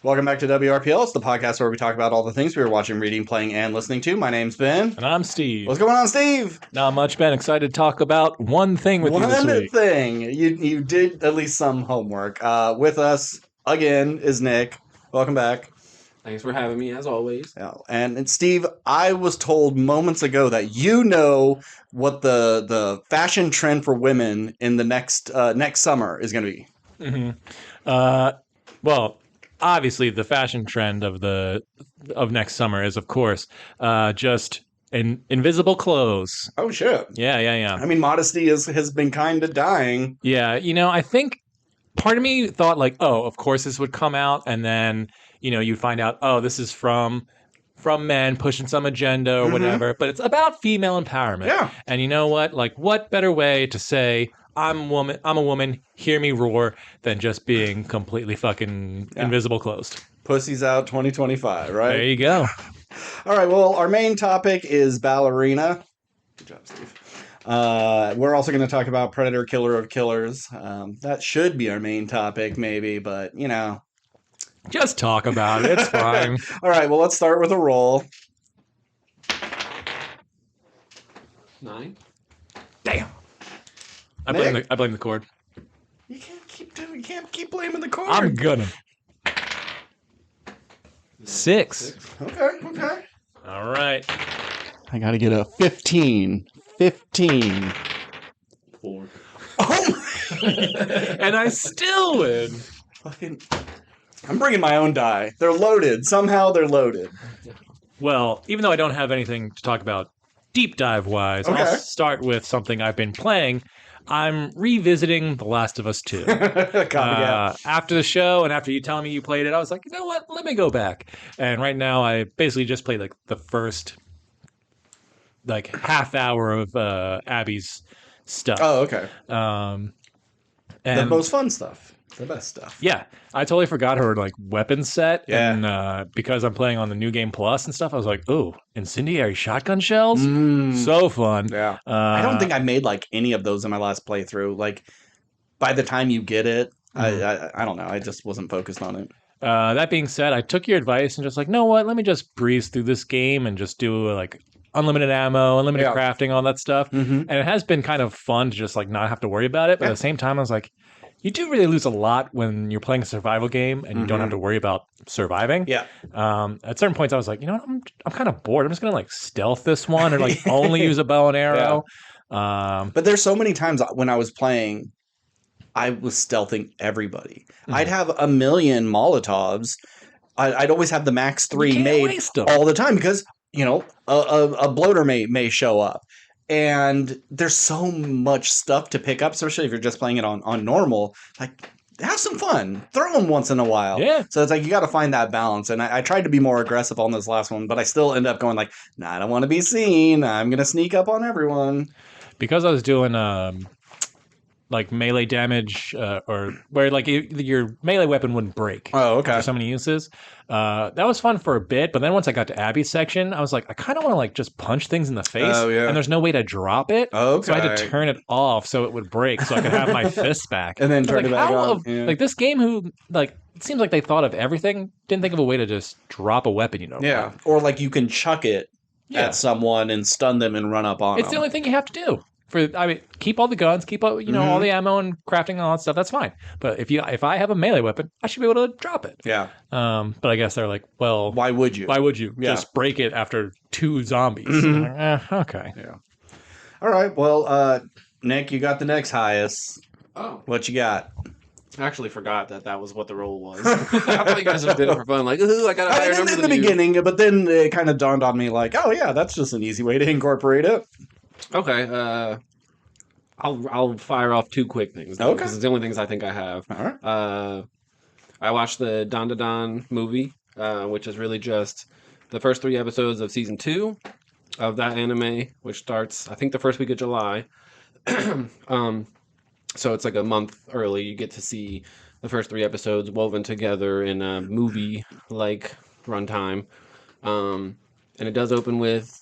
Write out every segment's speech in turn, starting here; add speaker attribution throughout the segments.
Speaker 1: Welcome back to WRPL. It's the podcast where we talk about all the things we were watching, reading, playing, and listening to. My name's Ben.
Speaker 2: And I'm Steve.
Speaker 1: What's going on, Steve?
Speaker 2: Not much, Ben. Excited to talk about one thing with you this week.
Speaker 1: One thing. You did at least some homework. With us, again, is Nick. Welcome back.
Speaker 3: Thanks for having me, as always.
Speaker 1: Yeah. And Steve, I was told moments ago that you know what the fashion trend for women in the next summer is going to be.
Speaker 2: Mm-hmm. Well, obviously, the fashion trend of next summer is, of course, just invisible clothes.
Speaker 1: Oh, shit.
Speaker 2: Yeah.
Speaker 1: I mean, modesty has been kind of dying.
Speaker 2: Yeah, I think part of me thought like, oh, of course this would come out, and then you find out, oh, this is from men pushing some agenda or whatever, but it's about female empowerment.
Speaker 1: Yeah.
Speaker 2: And you know what? Like, what better way to say I'm a woman, hear me roar, than just being completely fucking invisible closed.
Speaker 1: Pussy's out 2025, right?
Speaker 2: There you go.
Speaker 1: All right, well, our main topic is Ballerina. Good job, Steve. We're also going to talk about Predator, Killer of Killers. That should be our main topic, maybe, but,
Speaker 2: Just talk about it. It's fine.
Speaker 1: All right, well, let's start with a roll.
Speaker 3: 9.
Speaker 2: Damn. I blame the cord.
Speaker 1: You can't keep blaming the cord.
Speaker 2: I'm gonna. 6.
Speaker 1: Okay.
Speaker 2: All right.
Speaker 1: I got to get a 15. 15.
Speaker 3: 4.
Speaker 1: Oh my.
Speaker 2: And I still win.
Speaker 1: Fucking. I'm bringing my own die. They're loaded. Somehow they're loaded.
Speaker 2: Well, even though I don't have anything to talk about deep dive wise,
Speaker 1: Okay.
Speaker 2: I'll start with something I've been playing. I'm revisiting The Last of Us 2. After the show and after you telling me you played it, I was like, you know what? Let me go back. And right now, I basically just played like the first half hour of Abby's stuff.
Speaker 1: Oh, okay.
Speaker 2: And
Speaker 1: The most fun stuff. The best stuff.
Speaker 2: Yeah, I totally forgot her weapon set.
Speaker 1: Yeah.
Speaker 2: And because I'm playing on the New Game Plus and stuff, I was like, ooh, incendiary shotgun shells? So fun.
Speaker 1: Yeah. I don't think I made any of those in my last playthrough. By the time you get it, I don't know. I just wasn't focused on it.
Speaker 2: That being said, I took your advice and just know what? Let me just breeze through this game and just do unlimited ammo, unlimited crafting, all that stuff. And it has been kind of fun to just not have to worry about it. But at the same time, I was like, you do really lose a lot when you're playing a survival game and you don't have to worry about surviving.
Speaker 1: Yeah.
Speaker 2: At certain points, I was like, you know what? I'm kind of bored. I'm just gonna stealth this one or only use a bow and arrow.
Speaker 1: Yeah. But there's so many times when I was playing, I was stealthing everybody. I'd have a million Molotovs. I'd always have the max 3 made all the time because a bloater may show up. And there's so much stuff to pick up, especially if you're just playing it on normal. Have some fun. Throw them once in a while.
Speaker 2: Yeah.
Speaker 1: So it's you got to find that balance. And I tried to be more aggressive on this last one, but I still end up going nah, I don't want to be seen. I'm going to sneak up on everyone.
Speaker 2: Because I was doing melee damage or where your melee weapon wouldn't break.
Speaker 1: Oh, okay.
Speaker 2: For so many uses. That was fun for a bit, but then once I got to Abby's section, I was like, I kind of want to just punch things in the face.
Speaker 1: Oh, yeah.
Speaker 2: And there's no way to drop it.
Speaker 1: Okay.
Speaker 2: So I had to turn it off so it would break so I could have my fists back.
Speaker 1: And then turn it back on.
Speaker 2: This game it seems like they thought of everything, didn't think of a way to just drop a weapon,
Speaker 1: Yeah. Or you can chuck it at someone and stun them and run up on them.
Speaker 2: It's the only thing you have to do. Keep all the guns, keep all all the ammo and crafting and all that stuff. That's fine. But if I have a melee weapon, I should be able to drop it.
Speaker 1: Yeah.
Speaker 2: But I guess they're like, well,
Speaker 1: why would you?
Speaker 2: Yeah. Just break it after 2 zombies? Okay.
Speaker 1: Yeah. All right. Well, Nick, you got the next highest.
Speaker 3: Oh.
Speaker 1: What you got?
Speaker 3: I actually forgot that was what the roll was. I thought you guys just did it for fun. Ooh, I got a higher number
Speaker 1: in
Speaker 3: than
Speaker 1: the
Speaker 3: you.
Speaker 1: beginning, but then it kind of dawned on me oh yeah, that's just an easy way to incorporate it.
Speaker 3: Okay, I'll fire off 2 quick things.
Speaker 1: Okay.
Speaker 3: Because it's the only things I think I have.
Speaker 1: All right.
Speaker 3: I watched the DanDaDan movie, which is really just the first 3 episodes of season 2 of that anime, which starts, I think, the first week of July. So it's a month early. You get to see the first 3 episodes woven together in a movie-like runtime. And it does open with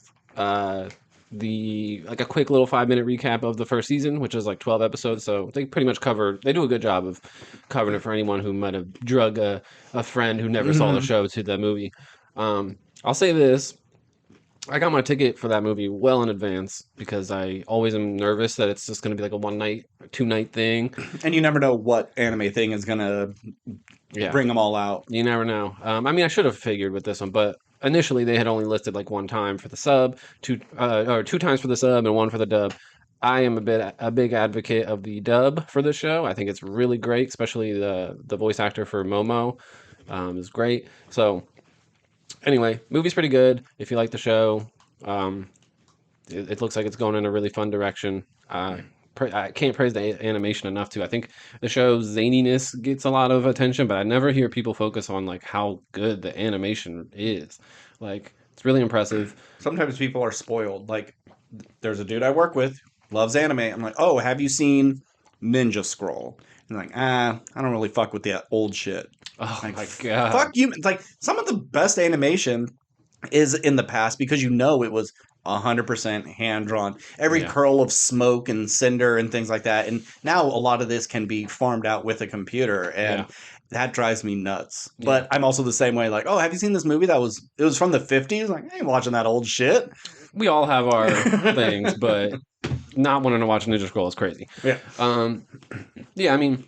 Speaker 3: a quick little 5-minute recap of the first season, which is like 12 episodes. So they pretty much they do a good job of covering it for anyone who might have drug a friend who never saw the show to the movie. I'll say this. I got my ticket for that movie well in advance because I always am nervous that it's just going to be like a 1-night, 2-night thing.
Speaker 1: And you never know what anime thing is going to bring them all out.
Speaker 3: You never know. I mean, I should have figured with this one, but initially they had only listed like 1 time for the sub, 2 times for the sub and 1 for the dub. I am a big advocate of the dub for this show. I think it's really great, especially the voice actor for Momo is great. So anyway, movie's pretty good. If you like the show, it looks like it's going in a really fun direction. I can't praise the animation enough too. I think the show's zaniness gets a lot of attention, but I never hear people focus on like how good the animation is. Like it's really impressive.
Speaker 1: Sometimes people are spoiled. Like there's a dude I work with, loves anime. I'm like, oh, have you seen Ninja Scroll? And like, I don't really fuck with that old shit.
Speaker 3: Oh
Speaker 1: like,
Speaker 3: my god!
Speaker 1: Fuck you! Like some of the best animation is in the past because you know it was 100% hand drawn. Every curl of smoke and cinder and things like that. And now a lot of this can be farmed out with a computer, and that drives me nuts. Yeah. But I'm also the same way. Like, oh, have you seen this movie it was from the 50s? Like, I ain't watching that old shit.
Speaker 3: We all have our things, but not wanting to watch Ninja Scroll is crazy.
Speaker 1: Yeah.
Speaker 3: Yeah, I mean,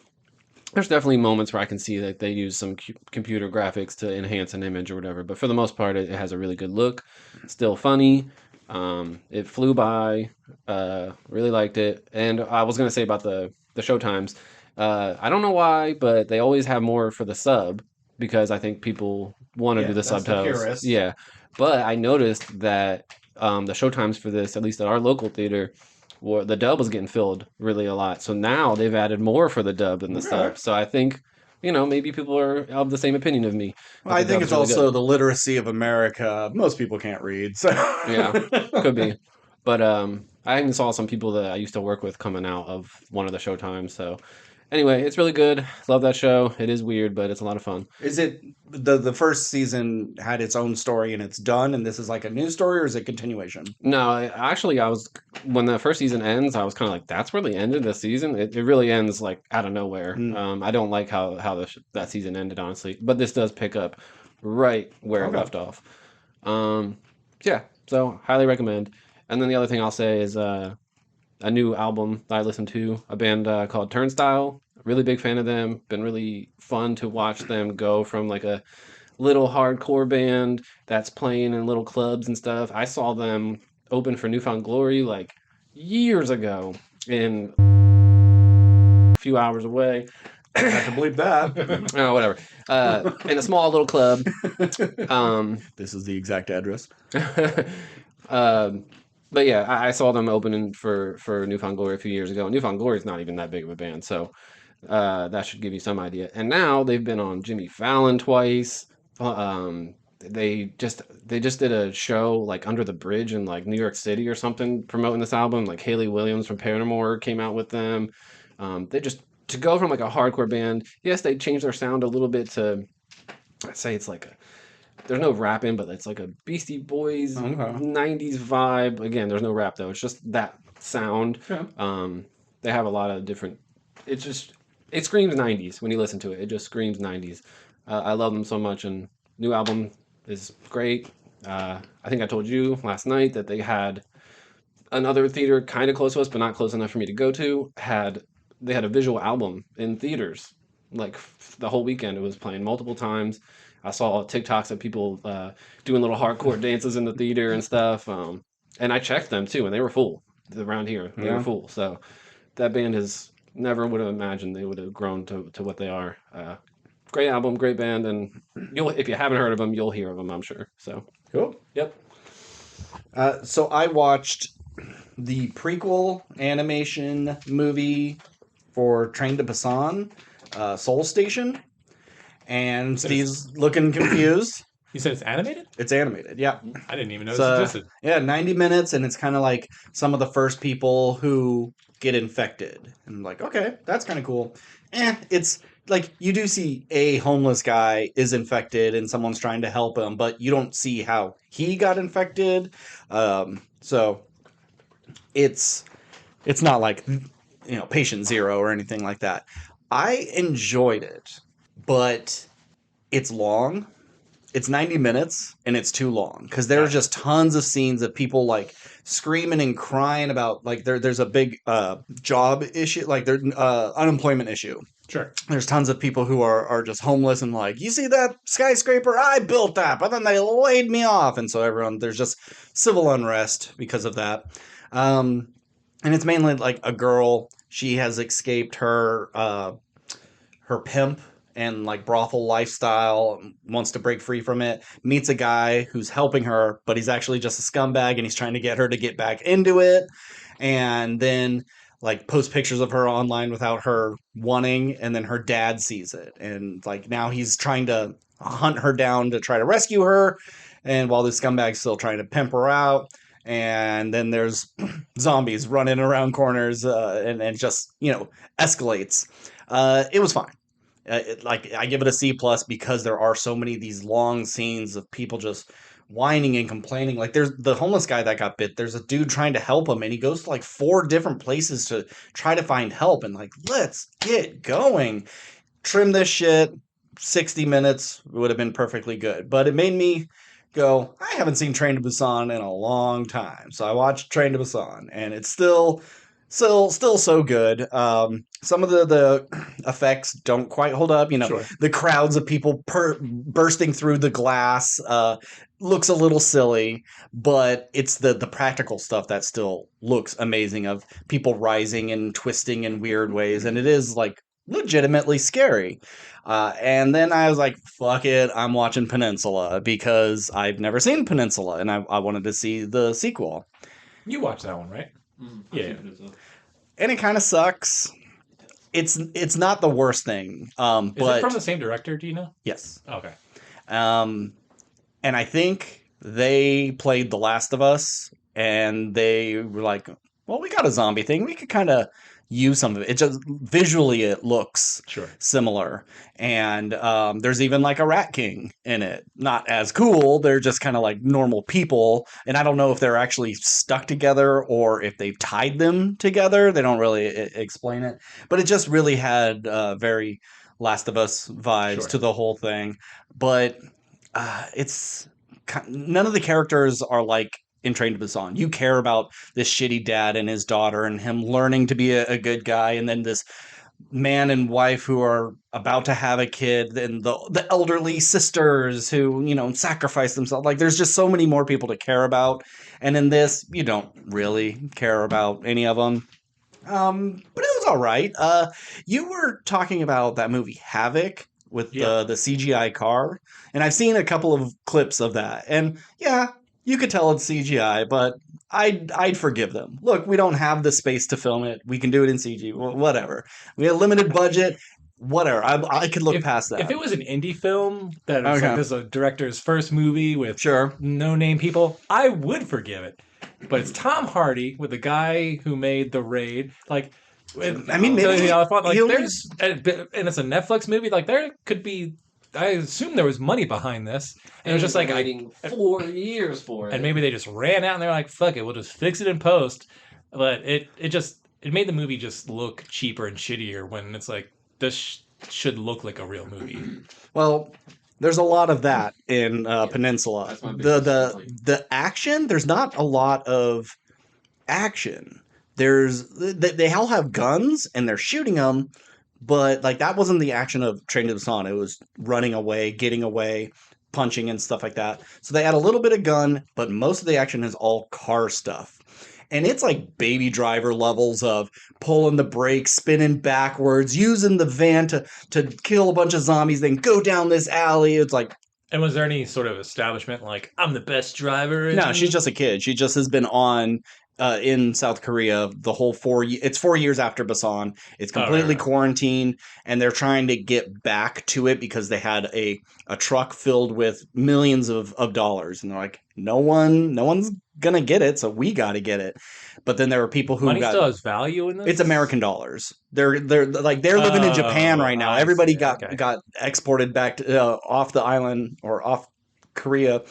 Speaker 3: there's definitely moments where I can see that they use some computer graphics to enhance an image or whatever. But for the most part, it has a really good look. Still funny. It flew by. Really liked it. And I was going to say about the show times. I don't know why, but they always have more for the sub because I think people want to do the subtitles. Yeah. But I noticed that the show times for this, at least at our local theater, the dub was getting filled really a lot. So now they've added more for the dub than the sub. So I think, maybe people are of the same opinion of me.
Speaker 1: Well, I think it's really also the literacy of America. Most people can't read. So.
Speaker 3: Yeah, could be. But I even saw some people that I used to work with coming out of one of the showtimes. So anyway, it's really good. Love that show. It is weird, but it's a lot of fun.
Speaker 1: Is it the first season had its own story and it's done, and this is like a new story, or is it continuation?
Speaker 3: No, actually, when the first season ends, I was kind of like, that's where they ended the season. It really ends like out of nowhere. I don't like how that season ended, honestly, but this does pick up right where it left off. Yeah, so highly recommend. And then the other thing I'll say is a new album that I listened to, a band called Turnstile. Really big fan of them. Been really fun to watch them go from like a little hardcore band that's playing in little clubs and stuff. I saw them open for Newfound Glory like years ago in a few hours away.
Speaker 1: I have to believe that.
Speaker 3: Oh, whatever. In a small little club.
Speaker 1: This is the exact address.
Speaker 3: But yeah, I saw them opening for Newfound Glory a few years ago. Newfound Glory is not even that big of a band, so that should give you some idea. And now they've been on Jimmy Fallon twice. They just did a show like Under the Bridge in like New York City or something promoting this album. Like Haley Williams from Paramore came out with them. They just to go from like a hardcore band. Yes, they changed their sound a little bit to I'd say it's like there's no rapping, but it's like a Beastie Boys 90s vibe. Again, there's no rap though. It's just that sound. Yeah. They have a lot of different. It screams 90s when you listen to it. It just screams 90s. I love them so much, and new album is great. I think I told you last night that they had another theater kind of close to us, but not close enough for me to go to. They had a visual album in theaters, like the whole weekend. It was playing multiple times. I saw TikToks of people doing little hardcore dances in the theater and stuff. And I checked them too, and they were full around here. They were full. So that band never would have imagined they would have grown to what they are. Great album, great band, and if you haven't heard of them, you'll hear of them, I'm sure. So
Speaker 1: cool.
Speaker 3: Yep.
Speaker 1: So I watched the prequel animation movie for Train to Busan, Seoul Station. And Steve's looking confused.
Speaker 2: You said it's animated?
Speaker 1: It's animated, yeah.
Speaker 2: I didn't even know it existed.
Speaker 1: Yeah, 90 minutes, and it's kind of like some of the first people who get infected. And I'm like, okay, that's kind of cool. It's like you do see a homeless guy is infected and someone's trying to help him, but you don't see how he got infected. So it's not like, Patient Zero or anything like that. I enjoyed it, but it's long. It's 90 minutes and it's too long because there's just tons of scenes of people like screaming and crying about like there's a big job issue, like there's unemployment issue.
Speaker 2: Sure.
Speaker 1: There's tons of people who are just homeless and like, you see that skyscraper? I built that, but then they laid me off. And so there's just civil unrest because of that. And it's mainly like a girl. She has escaped her pimp and like brothel lifestyle, wants to break free from it, meets a guy who's helping her, but he's actually just a scumbag and he's trying to get her to get back into it. And then like post pictures of her online without her wanting, and then her dad sees it. And like now he's trying to hunt her down to try to rescue her. And while the scumbag's still trying to pimp her out. And then there's zombies running around corners and just, escalates. It was fine. I give it a C+ because there are so many of these long scenes of people just whining and complaining. Like there's the homeless guy that got bit. There's a dude trying to help him, and he goes to like 4 different places to try to find help. And like, let's get going. Trim this shit. 60 minutes would have been perfectly good. But it made me go, I haven't seen Train to Busan in a long time. So I watched Train to Busan, and it's still so good. Some of the effects don't quite hold up.
Speaker 2: Sure.
Speaker 1: The crowds of people bursting through the glass looks a little silly, but it's the practical stuff that still looks amazing, of people rising and twisting in weird ways, and it is like legitimately scary. And then I was like, fuck it, I'm watching Peninsula because I've never seen Peninsula, and I wanted to see the sequel.
Speaker 2: You watched that one, right? Yeah.
Speaker 1: And it kind of sucks. It's not the worst thing.
Speaker 2: Is
Speaker 1: but
Speaker 2: it from the same director, do you know?
Speaker 1: Yes.
Speaker 2: Okay.
Speaker 1: And I think they played The Last of Us, and they were like, well, we got a zombie thing. We could kind of use some of it. It just visually it looks similar. And there's even like a Rat King in it. Not as cool. They're just kind of like normal people. And I don't know if they're actually stuck together or if they've tied them together. They don't really explain it. But it just really had very Last of Us vibes to the whole thing. But it's none of the characters are like in Train to Busan. You care about this shitty dad and his daughter and him learning to be a good guy, and then this man and wife who are about to have a kid, and the elderly sisters who, sacrifice themselves. Like there's just so many more people to care about. And in this, you don't really care about any of them. But it was all right. You were talking about that movie Havoc with the CGI car, and I've seen a couple of clips of that. And yeah, you could tell it's CGI, but I'd forgive them. Look, we don't have the space to film it. We can do it in CG. Whatever. We have a limited budget. Whatever. I could look past that.
Speaker 2: If it was an indie film that was like this is a director's first movie with no name people, I would forgive it. But it's Tom Hardy with the guy who made The Raid. Like,
Speaker 1: I mean, maybe
Speaker 2: there's and it's a Netflix movie. Like there could be. I assume there was money behind this. And it was just like
Speaker 3: waiting 4 years for it.
Speaker 2: And maybe they just ran out and they're like, fuck it, we'll just fix it in post. But it made the movie just look cheaper and shittier when it's like, this should look like a real movie.
Speaker 1: Well, there's a lot of that in Peninsula. The action, there's not a lot of action. They all have guns and they're shooting them. But like that wasn't the action of Train to Busan. It was running away, getting away, punching and stuff like that. So they add a little bit of gun, but most of the action is all car stuff. And it's like Baby Driver levels of pulling the brakes, spinning backwards, using the van to kill a bunch of zombies, then go down this alley. It's like.
Speaker 2: And was there any sort of establishment like, I'm the best driver?
Speaker 1: No, she's just a kid. She just has been on in South Korea the whole 4 years. It's 4 years after Busan. It's completely quarantined, and they're trying to get back to it because they had a truck filled with millions of dollars, and they're like, no one's gonna get it, so we got to get it. But then there were people who
Speaker 2: money still has value in this.
Speaker 1: It's American dollars. They're living in Japan right now. Everybody got exported back to, off the island or off Korea.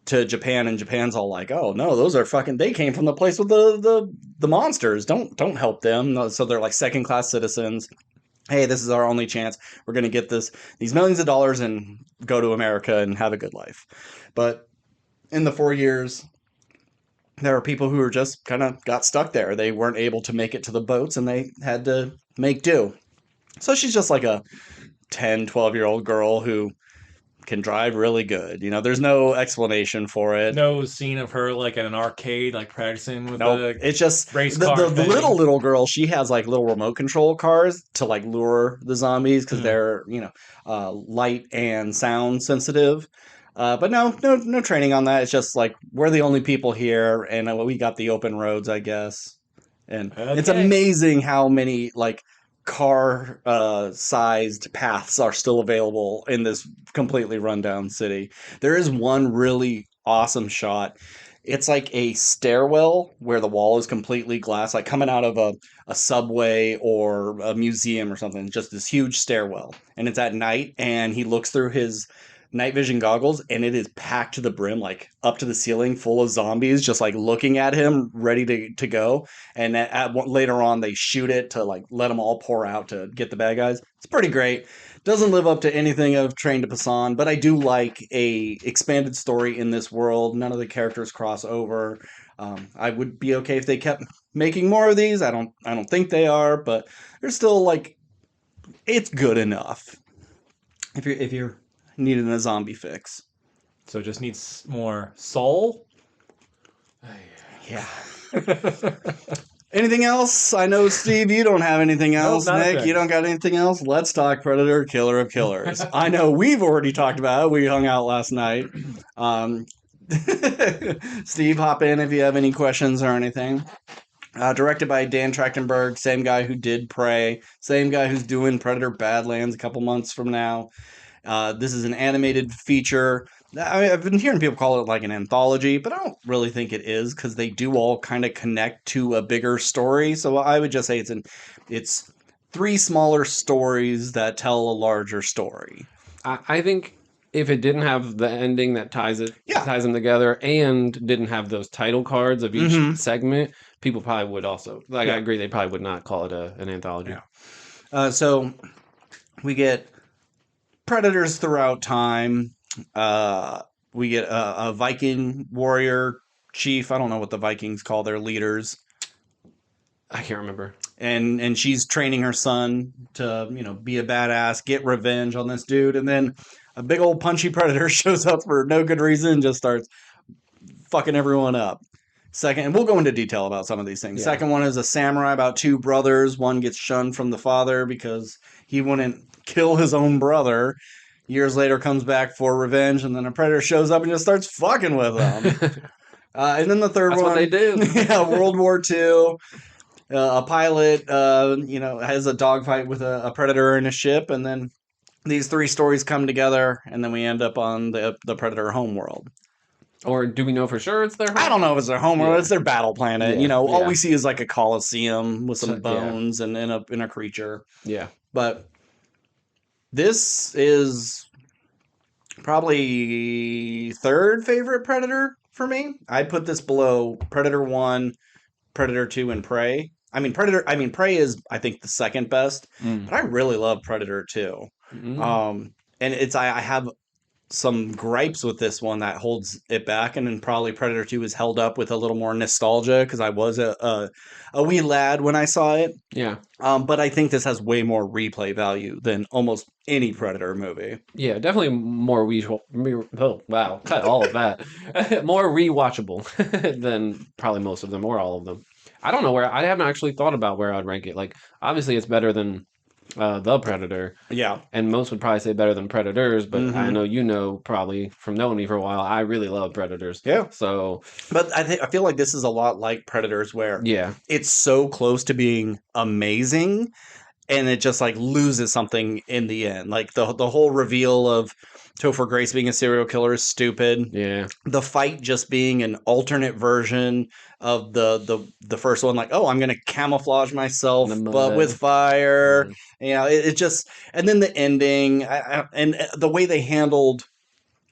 Speaker 1: to Japan, and Japan's all like, "Oh no, those are fucking. They came from the place with the monsters. Don't help them." So they're like second class citizens. Hey, this is our only chance. We're gonna get these millions of dollars and go to America and have a good life. But in the 4 years, there are people who are just kind of got stuck there. They weren't able to make it to the boats, and they had to make do. So she's just like a 10, 12-year-old girl who can drive really good. There's no explanation for it.
Speaker 2: No scene of her like in an arcade, like practicing with
Speaker 1: Nope. It's just
Speaker 2: race
Speaker 1: the
Speaker 2: car
Speaker 1: the
Speaker 2: thing.
Speaker 1: little girl. She has like little remote control cars to like lure the zombies because they're light and sound sensitive. But no training on that. It's just like we're the only people here, and we got the open roads, I guess. And it's amazing how many like car sized paths are still available in this completely rundown city. There is one really awesome shot. It's like a stairwell where the wall is completely glass, like coming out of a subway or a museum or something. Just this huge stairwell. And it's at night, and he looks through his night vision goggles, and it is packed to the brim, like up to the ceiling, full of zombies just like looking at him, ready to go. And later on, they shoot it to like let them all pour out to get the bad guys. It's pretty great. Doesn't live up to anything of Train to Busan, but I do like a expanded story in this world. None of the characters cross over. I would be okay if they kept making more of these. I don't think they are, but they're still like, it's good enough. If you're needing a zombie fix.
Speaker 2: So it just needs more soul?
Speaker 1: Yeah. Anything else? I know, Steve, you don't have anything else.
Speaker 2: Nope,
Speaker 1: Nick, you don't got anything else? Let's talk Predator, Killer of Killers. I know we've already talked about it. We hung out last night. Steve, hop in if you have any questions or anything. Directed by Dan Trachtenberg, same guy who did Prey, same guy who's doing Predator Badlands a couple months from now. This is an animated feature. I've been hearing people call it like an anthology, but I don't really think it is because they do all kind of connect to a bigger story. So I would just say it's 3 smaller stories that tell a larger story.
Speaker 3: I think if it didn't have the ending that ties them together and didn't have those title cards of each segment, people probably would also. I agree, they probably would not call it an anthology.
Speaker 1: Yeah. So we get predators throughout time. We get a Viking warrior chief. I don't know what the Vikings call their leaders.
Speaker 3: I can't remember.
Speaker 1: And she's training her son to, be a badass, get revenge on this dude. And then a big old punchy predator shows up for no good reason and just starts fucking everyone up. Second, and we'll go into detail about some of these things. Yeah. Second one is a samurai about 2 brothers. One gets shunned from the father because he wouldn't kill his own brother. Years later comes back for revenge, and then a predator shows up and just starts fucking with them. And then the third
Speaker 3: That's
Speaker 1: one,
Speaker 3: what they do.
Speaker 1: Yeah, World War II. A pilot, has a dogfight with a predator in a ship, and then these 3 stories come together, and then we end up on the Predator homeworld.
Speaker 3: Or do we know for sure it's their home?
Speaker 1: I don't know if it's their homeworld. It's their battle planet. All we see is like a coliseum with some bones and in a creature.
Speaker 3: Yeah.
Speaker 1: But this is probably 3rd favorite Predator for me. I'd put this below Predator 1, Predator 2, and Prey. Prey is, I think, the 2nd best, but I really love Predator 2. And I have some gripes with this one that holds it back, and then probably Predator 2 is held up with a little more nostalgia because I was a wee lad when I saw it.
Speaker 3: Yeah.
Speaker 1: But I think this has way more replay value than almost any Predator movie.
Speaker 3: Yeah, definitely more oh, wow, cut all of that. More rewatchable than probably most of them or all of them. I don't know I haven't actually thought about where I'd rank it. Like, obviously it's better than The Predator.
Speaker 1: Yeah. And
Speaker 3: most would probably say better than Predators, but I know probably from knowing me for a while, I really love Predators.
Speaker 1: Yeah.
Speaker 3: So,
Speaker 1: but I feel like this is a lot like Predators where it's so close to being amazing and it just like loses something in the end. Like the whole reveal of Topher Grace being a serial killer is stupid.
Speaker 3: Yeah.
Speaker 1: The fight just being an alternate version of the first one, like, oh, I'm gonna camouflage myself but with fire. It just, and then the ending and the way they handled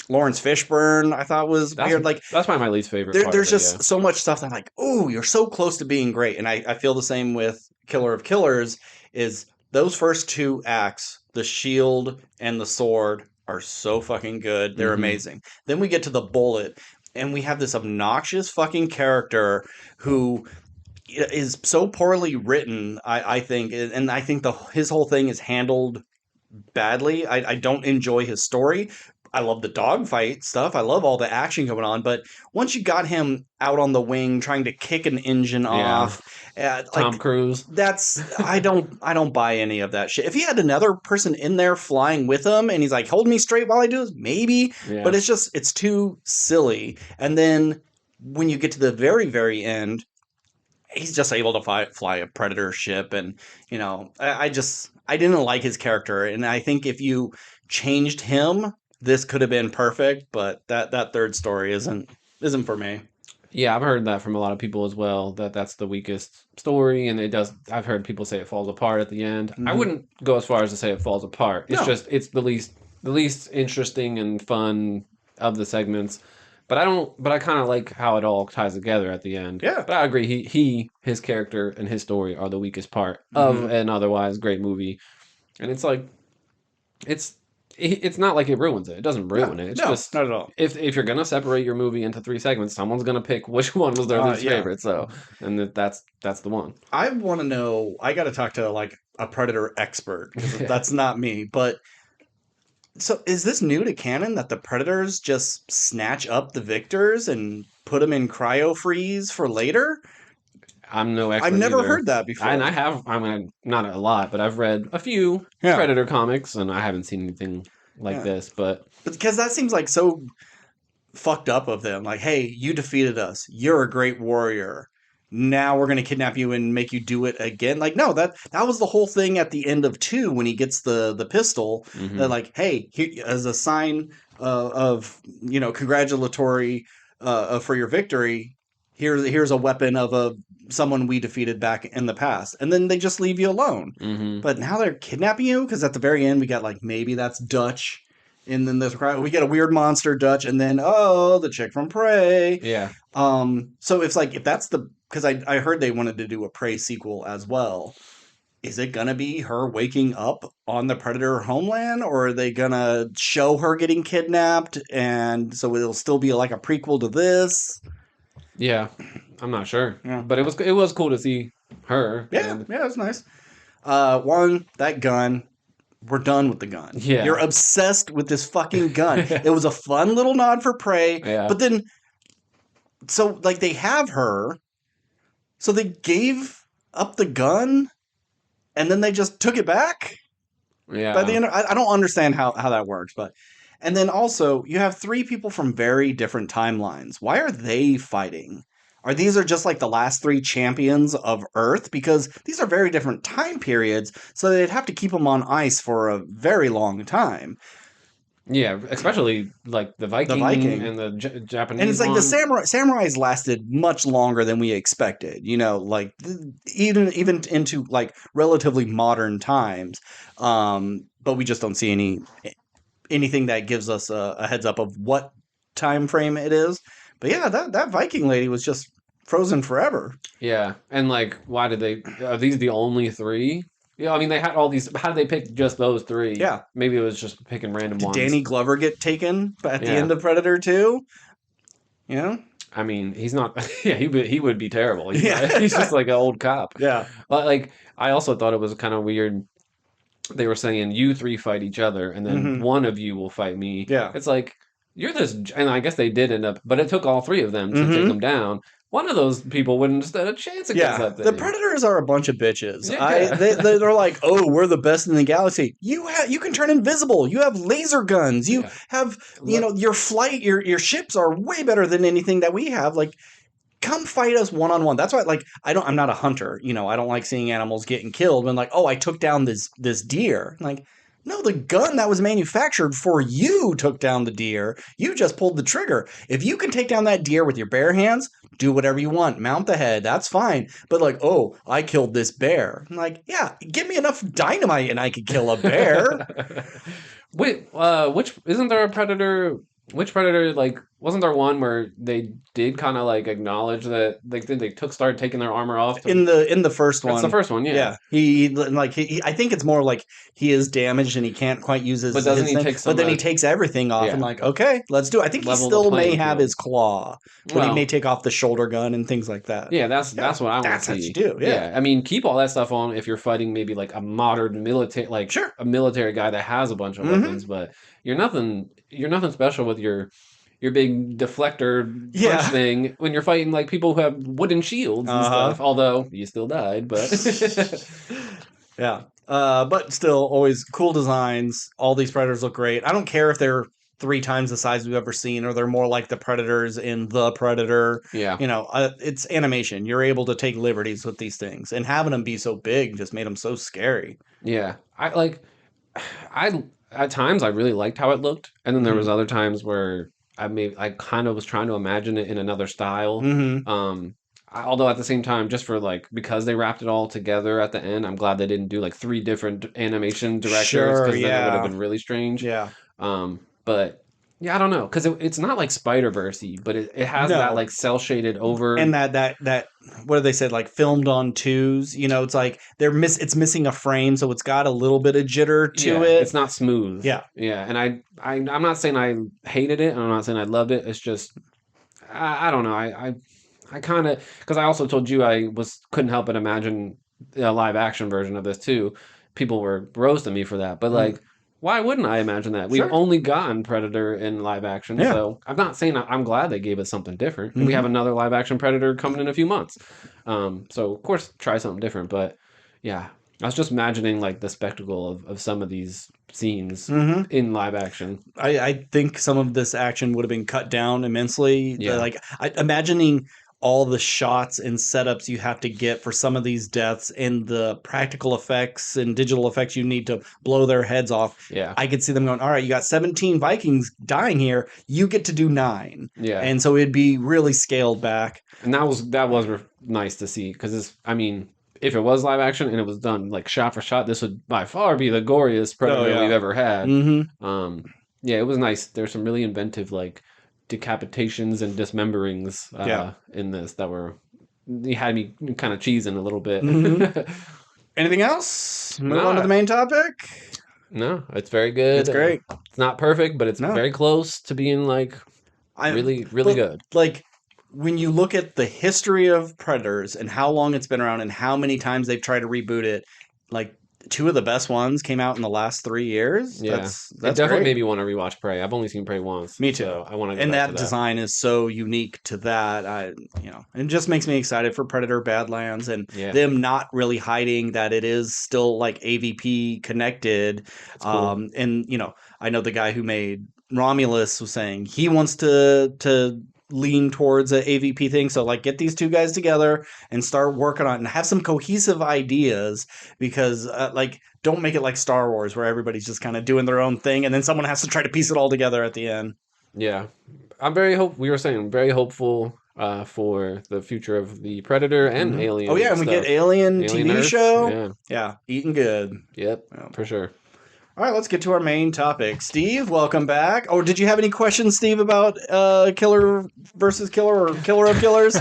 Speaker 1: Lawrence Fishburne, I thought was weird. Like
Speaker 3: that's probably my least favorite.
Speaker 1: There's just so much stuff that I'm like, oh, you're so close to being great. And I feel the same with Killer of Killers. Is those first 2 acts, the shield and the sword, are so fucking good. They're amazing. Then we get to the bullet, and we have this obnoxious fucking character who is so poorly written, I think, and I think his whole thing is handled badly. I don't enjoy his story. I love the dogfight stuff. I love all the action going on. But once you got him out on the wing trying to kick an engine off,
Speaker 3: Tom Cruise,
Speaker 1: I don't buy any of that shit. If he had another person in there flying with him and he's like, hold me straight while I do this, maybe. Yeah. But it's too silly. And then when you get to the very, very end, he's just able to fly a Predator ship. And, I didn't like his character. And I think if you changed him, this could have been perfect, but that third story isn't for me.
Speaker 3: Yeah, I've heard that from a lot of people as well, that's the weakest story, and I've heard people say it falls apart at the end. I wouldn't go as far as to say it falls apart. It's it's the least interesting and fun of the segments. But I kind of like how it all ties together at the end.
Speaker 1: Yeah.
Speaker 3: But I agree, his character and his story are the weakest part of an otherwise great movie. And it's like it's not like it ruins it. It doesn't ruin it. It's just
Speaker 1: not at all.
Speaker 3: If you're gonna separate your movie into 3 segments, someone's gonna pick which one was their least favorite. So, and that's the one.
Speaker 1: I want to know. I got to talk to like a Predator expert. That's not me. But so is this new to canon that the Predators just snatch up the victors and put them in cryo freeze for later?
Speaker 3: I'm no expert.
Speaker 1: I've never
Speaker 3: either.
Speaker 1: heard that before.
Speaker 3: And not a lot, but I've read a few Predator comics, and I haven't seen anything like this. But
Speaker 1: because that seems like so fucked up of them. Like, hey, you defeated us. You're a great warrior. Now we're going to kidnap you and make you do it again. Like, no, that was the whole thing at the end of 2 when he gets the pistol. They're like, hey, here, as a sign of congratulatory for your victory. Here's a weapon of someone we defeated back in the past. And then they just leave you alone. But now they're kidnapping you because at the very end we got like maybe that's Dutch. And then we get a weird monster Dutch and then the chick from Prey.
Speaker 3: Yeah.
Speaker 1: So it's like if that's because I heard they wanted to do a Prey sequel as well. Is it gonna be her waking up on the Predator homeland, or are they gonna show her getting kidnapped and so it'll still be like a prequel to this?
Speaker 3: Yeah, I'm not sure. Yeah. But it was cool to see her.
Speaker 1: Yeah, it's nice. That gun. We're done with the gun.
Speaker 3: Yeah.
Speaker 1: You're obsessed with this fucking gun. It was a fun little nod for Prey. Yeah. But then, so like they have her, so they gave up the gun, and then they just took it back?
Speaker 3: Yeah.
Speaker 1: By the end, I don't understand how that works, but... And then also, you have 3 people from very different timelines. Why are they fighting? These just like the last 3 champions of Earth? Because these are very different time periods, so they'd have to keep them on ice for a very long time.
Speaker 3: Yeah, especially like the Viking and the Japanese.
Speaker 1: And it's like the samurais lasted much longer than we expected. Like even into like relatively modern times. But we just don't see anything that gives us a heads up of what time frame it is. But yeah, that Viking lady was just frozen forever.
Speaker 3: Yeah, and like, why did are these the only 3? Yeah, I mean, they had all these. How did they pick just those 3?
Speaker 1: Yeah,
Speaker 3: maybe it was just picking random ones.
Speaker 1: Did Danny Glover get taken at the end of Predator 2?
Speaker 3: I mean, he's not. Yeah, he would be terrible. He's just like an old cop.
Speaker 1: Yeah,
Speaker 3: but like, I also thought it was kind of weird. They were saying you 3 fight each other, and then one of you will fight me.
Speaker 1: Yeah,
Speaker 3: it's like you're this, and I guess they did end up, but it took all 3 of them to take them down. One of those people wouldn't stand a chance against that thing.
Speaker 1: The Predators are a bunch of bitches. Yeah. They're like, oh, we're the best in the galaxy. You can turn invisible. You have laser guns. You have your flight. Your ships are way better than anything that we have. Like, come fight us one-on-one. That's why, like, I'm not a hunter. I don't like seeing animals getting killed. And like, oh, I took down this deer. Like, no, the gun that was manufactured for you took down the deer. You just pulled the trigger. If you can take down that deer with your bare hands, do whatever you want. Mount the head. That's fine. But like, oh, I killed this bear. I'm like, yeah, give me enough dynamite and I could kill a bear.
Speaker 3: Wait, which isn't there a Predator Which Predator, like, wasn't there one where they did kind of like acknowledge that they started taking their armor off?
Speaker 1: In the first one.
Speaker 3: That's the first one, yeah.
Speaker 1: He like he I think it's more like he is damaged and he can't quite use his,
Speaker 3: But doesn't
Speaker 1: his
Speaker 3: he
Speaker 1: thing.
Speaker 3: take some
Speaker 1: But then he
Speaker 3: of-
Speaker 1: takes everything off
Speaker 3: Yeah.
Speaker 1: and like, okay, let's do it. I think he
Speaker 3: Level the
Speaker 1: still may
Speaker 3: playing
Speaker 1: have
Speaker 3: field.
Speaker 1: his claw, but he may take off the shoulder gun and things like that.
Speaker 3: Yeah, that's what I want to
Speaker 1: That's
Speaker 3: see.
Speaker 1: what you do. Yeah.
Speaker 3: I mean, keep all that stuff on if you're fighting maybe like a modern military, like
Speaker 1: Sure.
Speaker 3: a military guy that has a bunch of
Speaker 1: Mhm.
Speaker 3: weapons. But you're nothing special with your big deflector
Speaker 1: Yeah.
Speaker 3: punch thing when you're fighting like people who have wooden shields and
Speaker 1: Uh-huh.
Speaker 3: stuff. Although you still died, but
Speaker 1: Yeah. But still, always cool designs. All these Predators look great. I don't care if they're 3 times the size we've ever seen, or they're more like the Predators in The Predator.
Speaker 3: yeah,
Speaker 1: You know, it's animation. You're able to take liberties with these things, and having them be so big just made them so scary.
Speaker 3: yeah. I at times I really liked how it looked, and then there was other times where I kind of was trying to imagine it in another style.
Speaker 1: Mm-hmm.
Speaker 3: Although at the same time, just for like because they wrapped it all together at the end, I'm glad they didn't do like 3 different animation directors
Speaker 1: Sure,
Speaker 3: because then it would
Speaker 1: yeah.
Speaker 3: have been really strange.
Speaker 1: Yeah.
Speaker 3: But yeah, I don't know because it's not like Spider-Verse-y, but it has
Speaker 1: No.
Speaker 3: that like cell shaded over
Speaker 1: And that what do they say, like filmed on twos? You know, it's like it's missing a frame, so it's got a little bit of jitter to
Speaker 3: yeah,
Speaker 1: it.
Speaker 3: It's not smooth.
Speaker 1: Yeah.
Speaker 3: Yeah, and I'm not saying I hated it, and I'm not saying I loved it. It's just I don't know. I kind of because I also told you I couldn't help but imagine a live action version of this too. People were roasting me for that, but like, why wouldn't I imagine that? We've
Speaker 1: Sure.
Speaker 3: only gotten Predator in live action,
Speaker 1: Yeah.
Speaker 3: so I'm not saying I'm glad they gave us something different. And we have another live action Predator coming in a few months, so of course try something different. But yeah, I was just imagining like the spectacle of some of these scenes in live action.
Speaker 1: I think some of this action would have been cut down immensely.
Speaker 3: Yeah.
Speaker 1: Like imagining all the shots and setups you have to get for some of these deaths and the practical effects and digital effects you need to blow their heads off.
Speaker 3: Yeah.
Speaker 1: I could see them going, all right, you got 17 Vikings dying here. You get to do 9.
Speaker 3: Yeah.
Speaker 1: And so it'd be really scaled back.
Speaker 3: And that was nice to see because I mean, if it was live action and it was done like shot for shot, this would by far be the goriest Predator we've ever had.
Speaker 1: Mm-hmm.
Speaker 3: Yeah, it was nice. There's some really inventive like decapitations and dismemberings in this that you had me kind of cheesing a little bit.
Speaker 1: Anything else? Move
Speaker 3: No.
Speaker 1: on to the main topic.
Speaker 3: No, it's very good.
Speaker 1: It's great.
Speaker 3: It's not perfect, but it's very close to being like really good.
Speaker 1: Like when you look at the history of Predators and how long it's been around and how many times they've tried to reboot it, like 2 of the best ones came out in the last 3 years.
Speaker 3: Yeah,
Speaker 1: that's
Speaker 3: it definitely
Speaker 1: great.
Speaker 3: made me want to rewatch Prey. I've only seen Prey once.
Speaker 1: Me too.
Speaker 3: So I want to.
Speaker 1: And that design is so unique to that. It just makes me excited for Predator Badlands and them not really hiding that it is still like AVP connected.
Speaker 3: Cool.
Speaker 1: And I know the guy who made Romulus was saying he wants to lean towards a AVP thing. So like get these 2 guys together and start working on it and have some cohesive ideas because don't make it like Star Wars where everybody's just kind of doing their own thing and then someone has to try to piece it all together at the end.
Speaker 3: Yeah. I'm very very hopeful for the future of the Predator and Alien.
Speaker 1: Oh yeah, and we get Alien TV
Speaker 3: Earth.
Speaker 1: show. Yeah, eating good.
Speaker 3: Yep, for sure.
Speaker 1: All right, let's get to our main topic. Steve, welcome back. Oh, did you have any questions, Steve, about Killer versus Killer or Killer of Killers?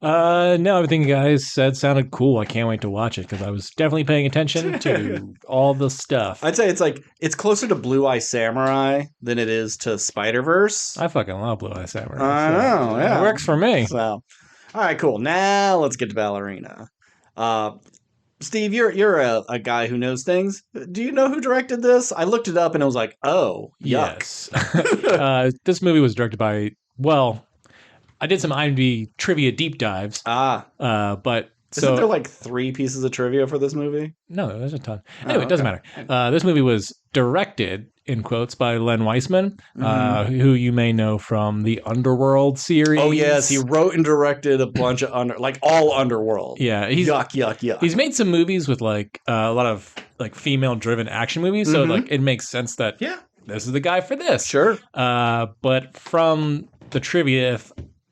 Speaker 2: No, everything you guys said sounded cool. I can't wait to watch it because I was definitely paying attention to all the stuff.
Speaker 1: I'd say it's closer to Blue Eye Samurai than it is to Spider-Verse.
Speaker 2: I fucking love Blue Eye Samurai.
Speaker 1: I know, yeah.
Speaker 2: It works for me.
Speaker 1: So, all right, cool. Now let's get to Ballerina. Steve, you're a guy who knows things. Do you know who directed this? I looked it up and it was like, oh, yuck.
Speaker 2: Yes. This movie was directed by, I did some IMDb trivia deep dives. But
Speaker 1: isn't there like 3 pieces of trivia for this movie?
Speaker 2: No, there's a ton. Anyway, it doesn't matter. This movie was directed, in quotes, by Len Weissman, who you may know from the Underworld series.
Speaker 1: Oh, yes. He wrote and directed a bunch of all Underworld.
Speaker 2: Yeah.
Speaker 1: Yuck.
Speaker 2: He's made some movies with like a lot of like female-driven action movies. So like it makes sense that this is the guy for this.
Speaker 1: Sure.
Speaker 2: But from the trivia,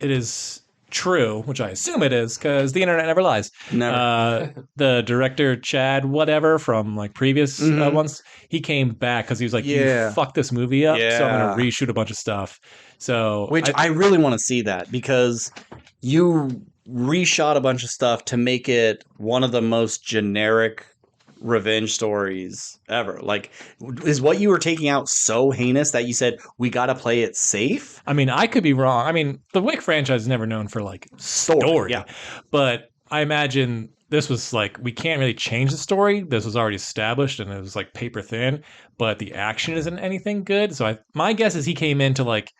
Speaker 2: it is true, which I assume it is, because the internet never lies.
Speaker 1: Never.
Speaker 2: The director Chad whatever from like previous ones, he came back because he was like, "You fucked this movie up, so I'm gonna reshoot a bunch of stuff." So,
Speaker 1: which I really want to see that because you reshot a bunch of stuff to make it one of the most generic revenge stories ever. Like, is what you were taking out so heinous that you said we got to play it safe?
Speaker 2: I mean, I could be wrong. I mean, the Wick franchise is never known for like story, but I imagine this was like, we can't really change the story. This was already established and it was like paper thin, but the action isn't anything good. So my guess is he came in to like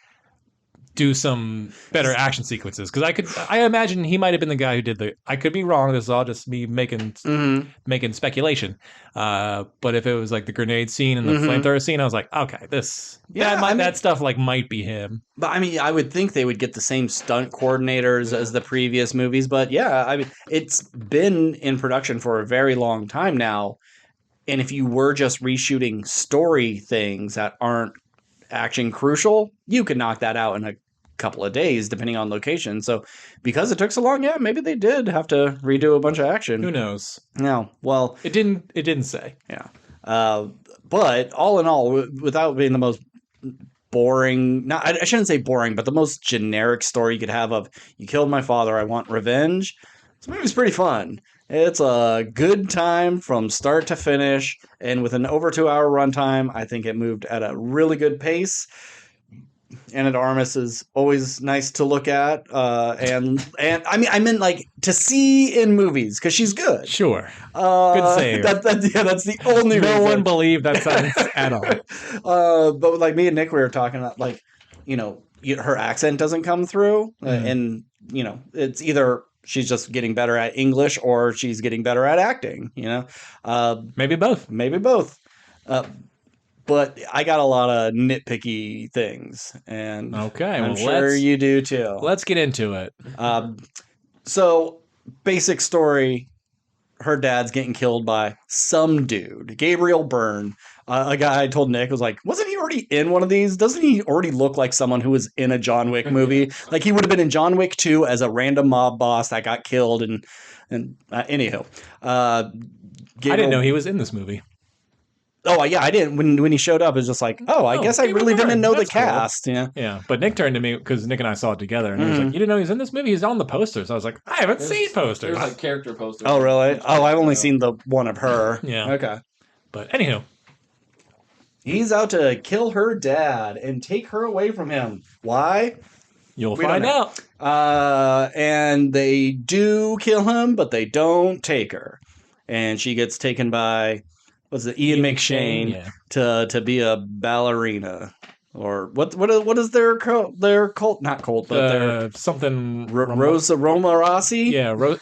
Speaker 2: do some better action sequences, because I imagine he might have been the guy who did I could be wrong, this is all just me making speculation, but if it was like the grenade scene and the flamethrower scene, I was like, okay, that stuff like might be him.
Speaker 1: But I mean, I would think they would get the same stunt coordinators as the previous movies, but yeah, I mean, it's been in production for a very long time now, and if you were just reshooting story things that aren't action crucial, you could knock that out in a couple of days depending on location. So because it took so long, maybe they did have to redo a bunch of action.
Speaker 2: Who knows?
Speaker 1: No, well,
Speaker 2: it didn't say.
Speaker 1: But all in all, without being the most boring, I shouldn't say boring, but the most generic story you could have of, you killed my father, I want revenge. This movie's pretty fun. It's a good time from start to finish, and with an over 2 hour runtime, I think it moved at a really good pace. Ana de Armas is always nice to look at, and I mean, I meant like to see in movies because she's good.
Speaker 2: Sure, good save.
Speaker 1: That's the only reason.
Speaker 2: No one believed that sentence at all.
Speaker 1: But like me and Nick, we were talking about, like, her accent doesn't come through, and it's either she's just getting better at English or she's getting better at acting.
Speaker 2: Maybe both.
Speaker 1: Maybe both. But I got a lot of nitpicky things, and I'm sure you do too.
Speaker 2: Let's get into it.
Speaker 1: So, basic story: her dad's getting killed by some dude, Gabriel Byrne. A guy I told Nick was like, wasn't he already in one of these? Doesn't he already look like someone who was in a John Wick movie? Like he would have been in John Wick 2 as a random mob boss that got killed. And anyhow,
Speaker 2: I didn't know he was in this movie.
Speaker 1: Oh yeah, I didn't. When he showed up, it was just like, I guess I really didn't know the cast.
Speaker 2: Cool. Yeah. But Nick turned to me because Nick and I saw it together, and he was like, "You didn't know he was in this movie? He's on the posters." I was like, "I haven't seen posters."
Speaker 3: There's like character posters.
Speaker 1: Oh really? Oh, I've only seen the one of her.
Speaker 2: Yeah.
Speaker 1: Okay.
Speaker 2: But anywho,
Speaker 1: he's out to kill her dad and take her away from him. Why?
Speaker 2: You'll find out.
Speaker 1: And they do kill him, but they don't take her, and she gets taken by. Was it Ian McShane to be a ballerina, or what is their cult, not cult, but their
Speaker 2: something
Speaker 1: Rosa Roma Rossi?
Speaker 2: Yeah,
Speaker 1: or is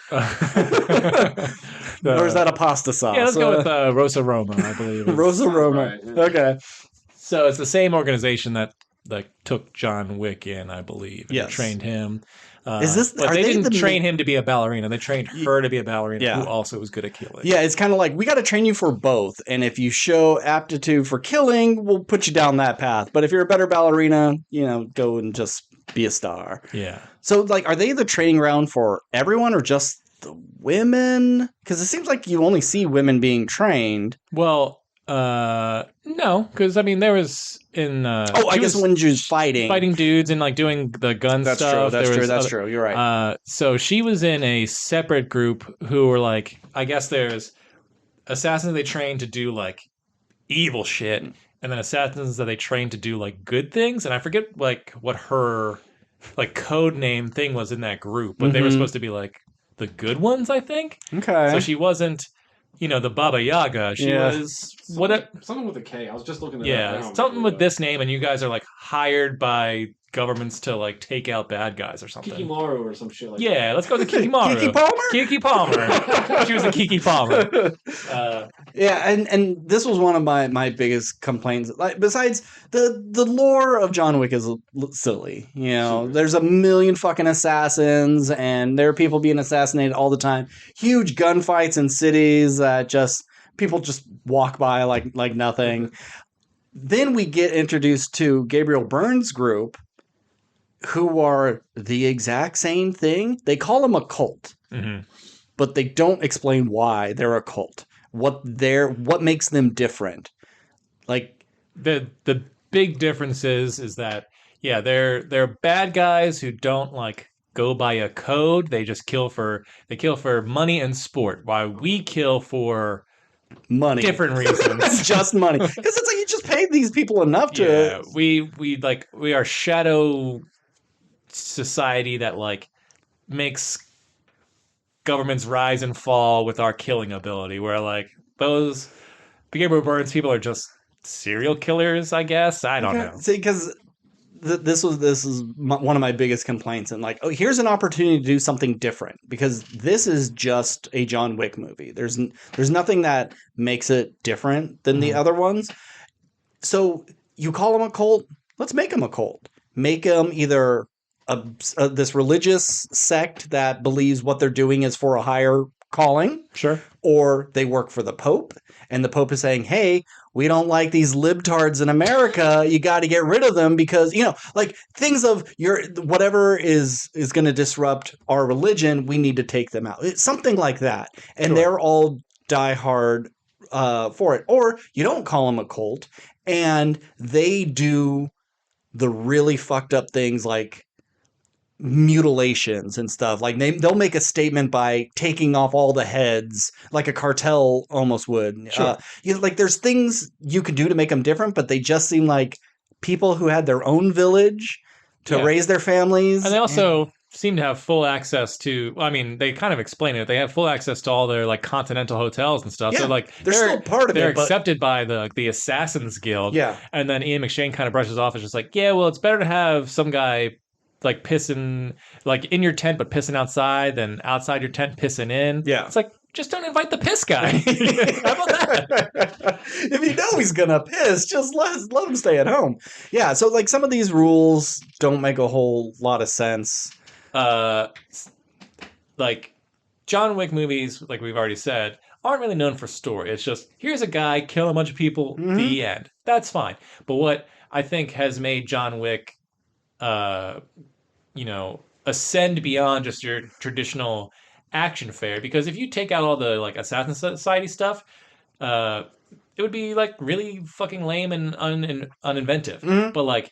Speaker 1: that a pasta sauce?
Speaker 2: Yeah, let's go with Rosa Roma, I believe.
Speaker 1: Rosa Roma. Right. Okay.
Speaker 2: So it's the same organization that took John Wick in, I believe, and trained him.
Speaker 1: Is this?
Speaker 2: But they didn't train him to be a ballerina. They trained her to be a ballerina who also was good at killing.
Speaker 1: Yeah, it's kind of like, we got to train you for both, and if you show aptitude for killing, we'll put you down that path. But if you're a better ballerina, go and just be a star.
Speaker 2: Yeah.
Speaker 1: So, like, are they the training ground for everyone or just the women? Because it seems like you only see women being trained.
Speaker 2: Well, no, because I mean there was in.
Speaker 1: I guess when she was fighting
Speaker 2: dudes and like doing the gun stuff.
Speaker 1: That's true. You're right.
Speaker 2: So she was in a separate group who were like, I guess there's assassins they train to do like evil shit, and then assassins that they train to do like good things. And I forget like what her like code name thing was in that group, but they were supposed to be like the good ones, I think.
Speaker 1: Okay.
Speaker 2: So she wasn't. The Baba Yaga. She was
Speaker 3: something with a K. I was just looking at that.
Speaker 2: Something with this name, and you guys are like hired by governments to like take out bad guys or something.
Speaker 3: Kikimaru or some shit like that.
Speaker 2: Yeah, let's go to Kikimaru. Kiki Palmer. She was a Kiki Palmer.
Speaker 1: And this was one of my biggest complaints. Like, besides the lore of John Wick is silly. There's a million fucking assassins, and there are people being assassinated all the time. Huge gunfights in cities that people just walk by like nothing. Then we get introduced to Gabriel Byrne's group, who are the exact same thing. They call them a cult, but they don't explain why they're a cult. What makes them different? Like
Speaker 2: the big difference is that they're bad guys who don't like go by a code. They just kill for money and sport. While we kill for
Speaker 1: money,
Speaker 2: different reasons.
Speaker 1: Just money, because it's like you just paid these people enough to.
Speaker 2: Yeah, we are shadow society that like makes governments rise and fall with our killing ability. Where like those Game of Burns people are just serial killers, I guess. I don't know.
Speaker 1: See, because this is one of my biggest complaints, and like, oh, here's an opportunity to do something different, because this is just a John Wick movie. There's nothing that makes it different than the other ones. So you call them a cult? Let's make them a cult. Make them either this religious sect that believes what they're doing is for a higher calling.
Speaker 2: Sure.
Speaker 1: Or they work for the Pope, and the Pope is saying, hey, we don't like these libtards in America. You got to get rid of them because, like things of whatever is going to disrupt our religion, we need to take them out. It's something like that. And
Speaker 2: Sure.
Speaker 1: They're all diehard for it. Or you don't call them a cult, and they do the really fucked up things like mutilations and stuff. Like they'll make a statement by taking off all the heads, like a cartel almost would.
Speaker 2: Sure.
Speaker 1: Like there's things you could do to make them different, but they just seem like people who had their own village to raise their families.
Speaker 2: And they also seem to have full access to, I mean, they kind of explain it. They have full access to all their like continental hotels and stuff.
Speaker 1: Yeah,
Speaker 2: so like
Speaker 1: they're still part of
Speaker 2: they're
Speaker 1: it. They're
Speaker 2: accepted by the Assassins Guild.
Speaker 1: Yeah.
Speaker 2: And then Ian McShane kind of brushes off as just like, yeah, well, it's better to have some guy like pissing like in your tent but pissing outside than outside your tent pissing in.
Speaker 1: Yeah.
Speaker 2: It's like, just don't invite the piss guy. How about that?
Speaker 1: If you know he's gonna piss, just let him stay at home. Yeah, so like some of these rules don't make a whole lot of sense.
Speaker 2: Like John Wick movies, like we've already said, aren't really known for story. It's just, here's a guy killing a bunch of people, the end. That's fine. But what I think has made John Wick ascend beyond just your traditional action fare, because if you take out all the like Assassin Society stuff, it would be like really fucking lame and uninventive. But like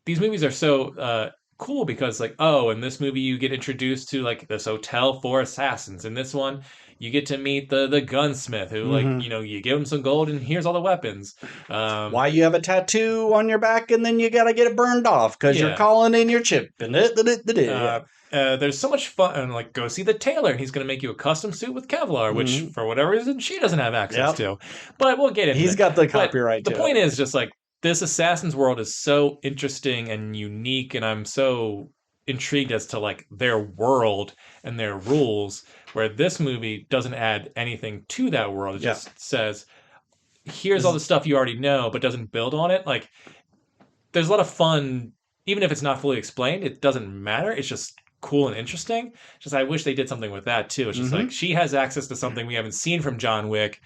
Speaker 2: these movies are so cool because like, oh, in this movie you get introduced to like this hotel for assassins. In this one you get to meet the gunsmith who like, you give him some gold and here's all the weapons.
Speaker 1: Why you have a tattoo on your back and then you gotta get it burned off because you're calling in your chip.
Speaker 2: There's so much fun, and like go see the tailor and he's going to make you a custom suit with Kevlar, which for whatever reason she doesn't have access to. But we'll get into
Speaker 1: He's got the copyright.
Speaker 2: The point is just like this Assassin's world is so interesting and unique, and I'm so intrigued as to like their world and their rules, where this movie doesn't add anything to that world. It just says, here's all the stuff you already know, but doesn't build on it. Like there's a lot of fun, even if it's not fully explained, it doesn't matter. It's just cool and interesting. Just I wish they did something with that too. It's just like she has access to something we haven't seen from John Wick,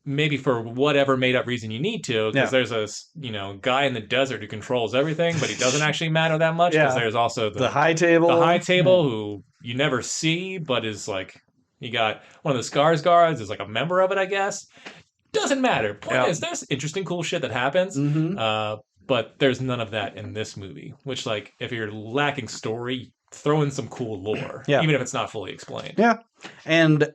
Speaker 2: maybe for whatever made up reason you need to, because there's a guy in the desert who controls everything, but he doesn't actually matter that much because there's also the high table who you never see, but is like, you got one of the Skarsgårds is like a member of it, I guess. Doesn't matter. Point is, there's interesting cool shit that happens. But there's none of that in this movie, which like if you're lacking story, throw in some cool lore, even if it's not fully explained.
Speaker 1: Yeah. And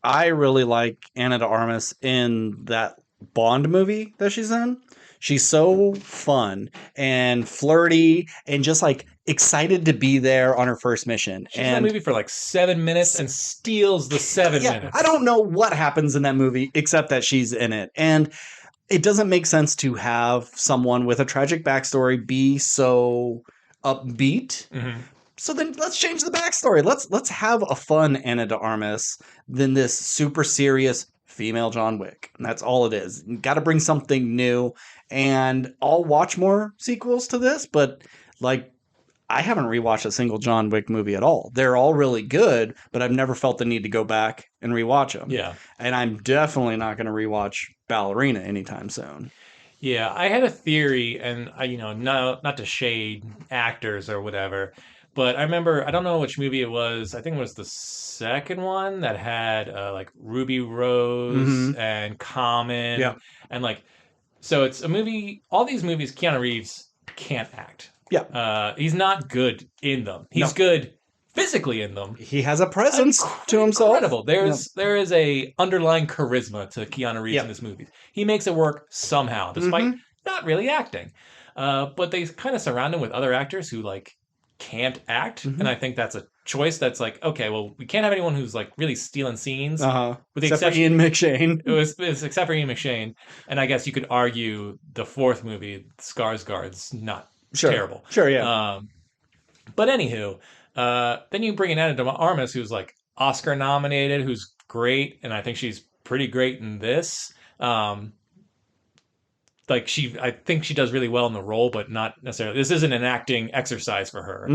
Speaker 1: I really like Ana de Armas in that Bond movie that she's in. She's so fun and flirty and just like excited to be there on her first mission.
Speaker 2: She's in that movie for like 7 minutes and steals the 7 minutes.
Speaker 1: I don't know what happens in that movie except that she's in it. And it doesn't make sense to have someone with a tragic backstory be so upbeat. So then let's change the backstory. Let's have a fun Ana de Armas than this super serious female John Wick. And that's all it is. You got to bring something new. And I'll watch more sequels to this, but like I haven't rewatched a single John Wick movie at all. They're all really good, but I've never felt the need to go back and rewatch them.
Speaker 2: Yeah.
Speaker 1: And I'm definitely not going to rewatch Ballerina anytime soon.
Speaker 2: Yeah, I had a theory, and not to shade actors or whatever, but I remember I don't know which movie it was. I think it was the second one that had like Ruby Rose
Speaker 1: Mm-hmm.
Speaker 2: and Common,
Speaker 1: Yeah.
Speaker 2: and like so it's a movie. All these movies, Keanu Reeves can't act.
Speaker 1: Yeah.
Speaker 2: He's not good in them. He's
Speaker 1: No.
Speaker 2: good physically in them.
Speaker 1: He has a presence to himself.
Speaker 2: Incredible. There is a underlying charisma to Keanu Reeves in this movie. He makes it work somehow, despite not really acting. But they kind of surround him with other actors who like can't act, and I think that's a choice. That's like, okay, well, we can't have anyone who's like really stealing scenes.
Speaker 1: With the except for Ian McShane.
Speaker 2: It's except for Ian McShane, and I guess you could argue the fourth movie, Skarsgård's not terrible.
Speaker 1: Sure, yeah.
Speaker 2: But anywho, then you bring in Anna de Armas, who's like Oscar nominated, who's great, and I think she's pretty great in this. I think she does really well in the role, but not necessarily. This isn't an acting exercise for her.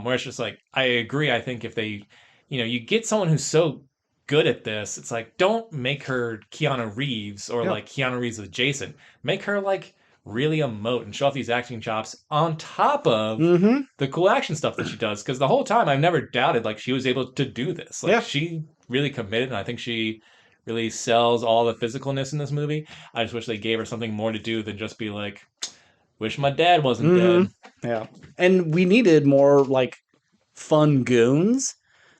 Speaker 2: Where it's just like, I agree. I think if they, you get someone who's so good at this, it's like, don't make her Keanu Reeves or like Keanu Reeves adjacent. Make her like really emote and show off these acting chops on top of the cool action stuff that she does. Because the whole time I've never doubted like she was able to do this. Like she really committed, and I think she really sells all the physicalness in this movie. I just wish they gave her something more to do than just be like, wish my dad wasn't dead.
Speaker 1: Yeah. And we needed more like fun goons.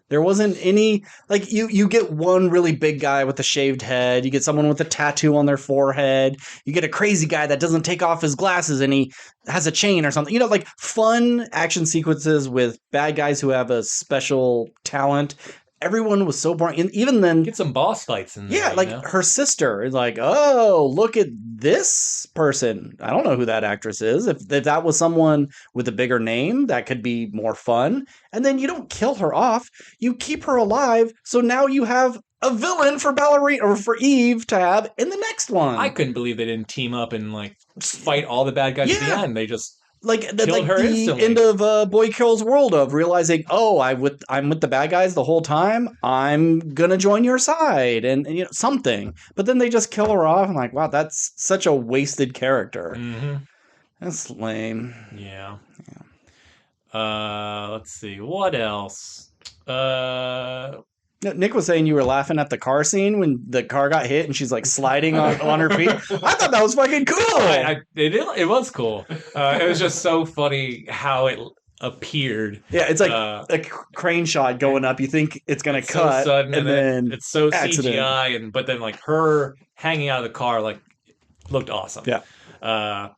Speaker 1: There wasn't any, like, you get one really big guy with a shaved head. You get someone with a tattoo on their forehead. You get a crazy guy that doesn't take off his glasses and he has a chain or something. Like fun action sequences with bad guys who have a special talent. Everyone was so boring. And even then,
Speaker 2: get some boss fights in there.
Speaker 1: Yeah, like her sister is like, oh, look at this person. I don't know who that actress is. If that was someone with a bigger name, that could be more fun. And then you don't kill her off. You keep her alive. So now you have a villain for Ballerina or for Eve to have in the next one.
Speaker 2: I couldn't believe they didn't team up and like fight all the bad guys at the end. They just killed her instantly.
Speaker 1: End of Boy Kills World of realizing, oh, I'm with the bad guys the whole time. I'm gonna join your side and something. But then they just kill her off. I'm like, wow, that's such a wasted character. That's lame.
Speaker 2: Yeah. Let's see. What else?
Speaker 1: Nick was saying you were laughing at the car scene when the car got hit and she's like sliding on her feet. I thought that was fucking cool.
Speaker 2: It was cool. It was just so funny how it appeared.
Speaker 1: Yeah, it's like a crane shot going up. You think it's gonna cut,
Speaker 2: so sudden, and then it's so
Speaker 1: accident.
Speaker 2: CGI, but then like her hanging out of the car like looked awesome.
Speaker 1: Yeah.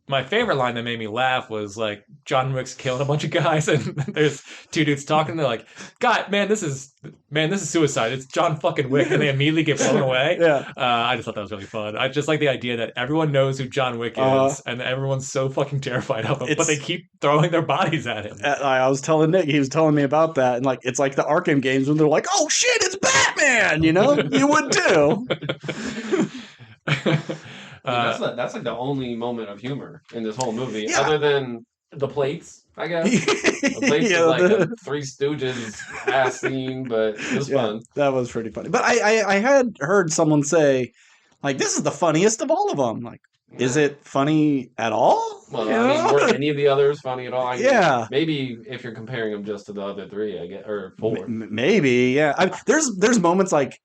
Speaker 2: My favorite line that made me laugh was like John Wick's killing a bunch of guys, and there's two dudes talking. They're like, "God, this is suicide. It's John fucking Wick," and they immediately get blown away. I just thought that was really fun. I just like the idea that everyone knows who John Wick is, and everyone's so fucking terrified of him, but they keep throwing their bodies at him.
Speaker 1: I was telling Nick, he was telling me about that, and like it's like the Arkham games when they're like, "Oh shit, it's Batman!" You would too.
Speaker 3: That's like the only moment of humor in this whole movie, other than the plates, I guess. The plates is like a Three Stooges ass scene, but it was fun.
Speaker 1: That was pretty funny. But I had heard someone say, like, this is the funniest of all of them. Like, is it funny at all?
Speaker 3: Well, I mean, were any of the others funny at all?
Speaker 1: Maybe
Speaker 3: if you're comparing them just to the other three, I guess, or four.
Speaker 1: Maybe, yeah. There's moments like,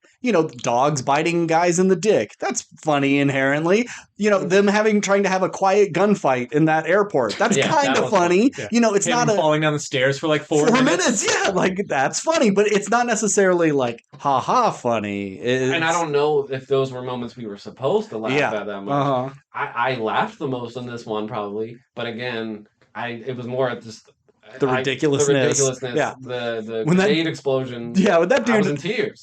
Speaker 1: dogs biting guys in the dick. That's funny inherently. Them trying to have a quiet gunfight in that airport. That's kind of funny.
Speaker 2: Yeah.
Speaker 1: It's
Speaker 2: him
Speaker 1: not
Speaker 2: falling down the stairs for like 4
Speaker 1: minutes. Yeah, like that's funny, but it's not necessarily like haha funny.
Speaker 3: And I don't know if those were moments we were supposed to laugh at that much. I laughed the most on this one probably, but again, it was more at just
Speaker 1: the ridiculousness.
Speaker 3: Yeah, the grenade explosion.
Speaker 1: Yeah, with that dude,
Speaker 3: I was in tears.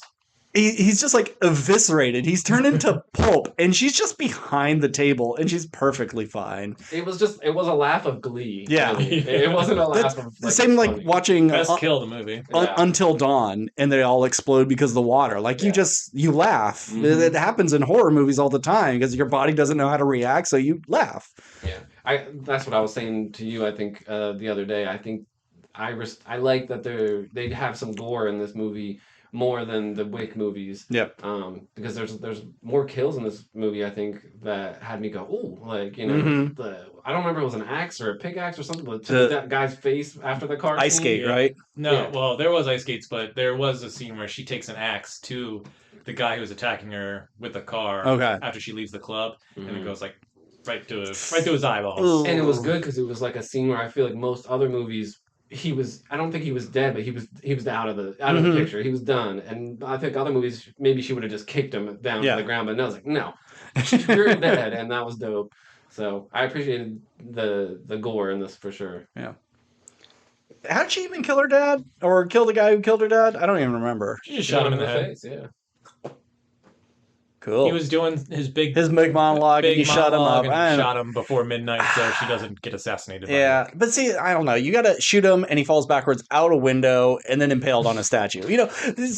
Speaker 1: He's just like eviscerated. He's turned into pulp, and she's just behind the table, and she's perfectly fine.
Speaker 3: It was a laugh of glee.
Speaker 1: Yeah,
Speaker 3: really. It wasn't a laugh of
Speaker 1: the same like watching
Speaker 2: Best Kill the movie
Speaker 1: Until Dawn, and they all explode because of the water. Like you laugh. It happens in horror movies all the time because your body doesn't know how to react, so you laugh.
Speaker 3: Yeah, that's what I was saying to you. I think the other day. I think I like that they have some gore in this movie more than the Wick movies.
Speaker 1: Yep.
Speaker 3: Because there's more kills in this movie, I think, that had me go, ooh, like, you know, I don't remember if it was an axe or a pickaxe or something, but to that guy's face after the car
Speaker 1: ice
Speaker 3: scene.
Speaker 1: skate, right?
Speaker 2: No, well, there was ice skates, but there was a scene where she takes an axe to the guy who was attacking her with the car after she leaves the club, and it goes like right to his eyeballs.
Speaker 3: And it was good because it was like a scene where I feel like most other movies, I don't think he was dead, but he was out of the picture. He was done. And I think other movies, maybe she would have just kicked him down to the ground, but no, I was like, no, you're dead, and that was dope. So I appreciated the gore in this for sure.
Speaker 1: Yeah. How'd she even kill her dad? Or kill the guy who killed her dad? I don't even remember.
Speaker 2: She just shot him in the
Speaker 3: face, yeah.
Speaker 1: Cool.
Speaker 2: He was doing his big
Speaker 1: monologue, and you shut him up.
Speaker 2: And shot him before midnight so she doesn't get assassinated.
Speaker 1: Yeah, but see, I don't know. You got to shoot him, and he falls backwards out a window, and then impaled on a statue. You know,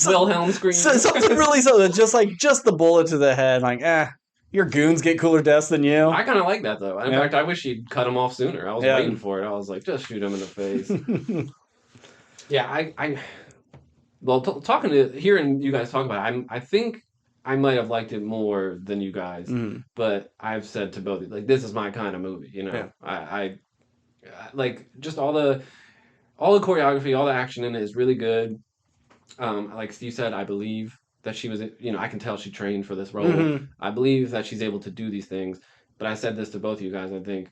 Speaker 3: Wilhelm scream.
Speaker 1: Something really just the bullet to the head. Like, your goons get cooler deaths than you.
Speaker 3: I kind of like that though. In fact, I wish he'd cut him off sooner. I was waiting for it. I was like, just shoot him in the face. Yeah, hearing you guys talk about it, I think I might have liked it more than you guys, but I've said to both, like, this is my kind of movie, you know. Yeah. I like just all the choreography, all the action in it is really good. Like Steve said, I believe that she was, you know, I can tell she trained for this role. I believe that she's able to do these things, but I said this to both of you guys, I think.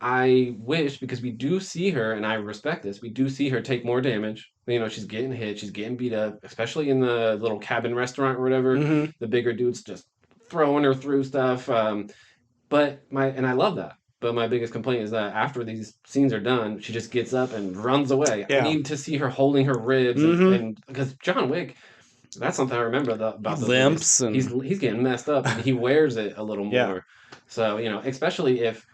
Speaker 3: I wish, because we do see her, and I respect this, we do see her take more damage. You know, she's getting hit, she's getting beat up, especially in the little cabin restaurant or whatever. The bigger dude's just throwing her through stuff. But I love that. But my biggest complaint is that after these scenes are done, she just gets up and runs away. Yeah. I need to see her holding her ribs, and because John Wick, that's something I remember about the
Speaker 1: limps, and
Speaker 3: he's getting messed up, and he wears it a little more. Yeah. So, you know, especially if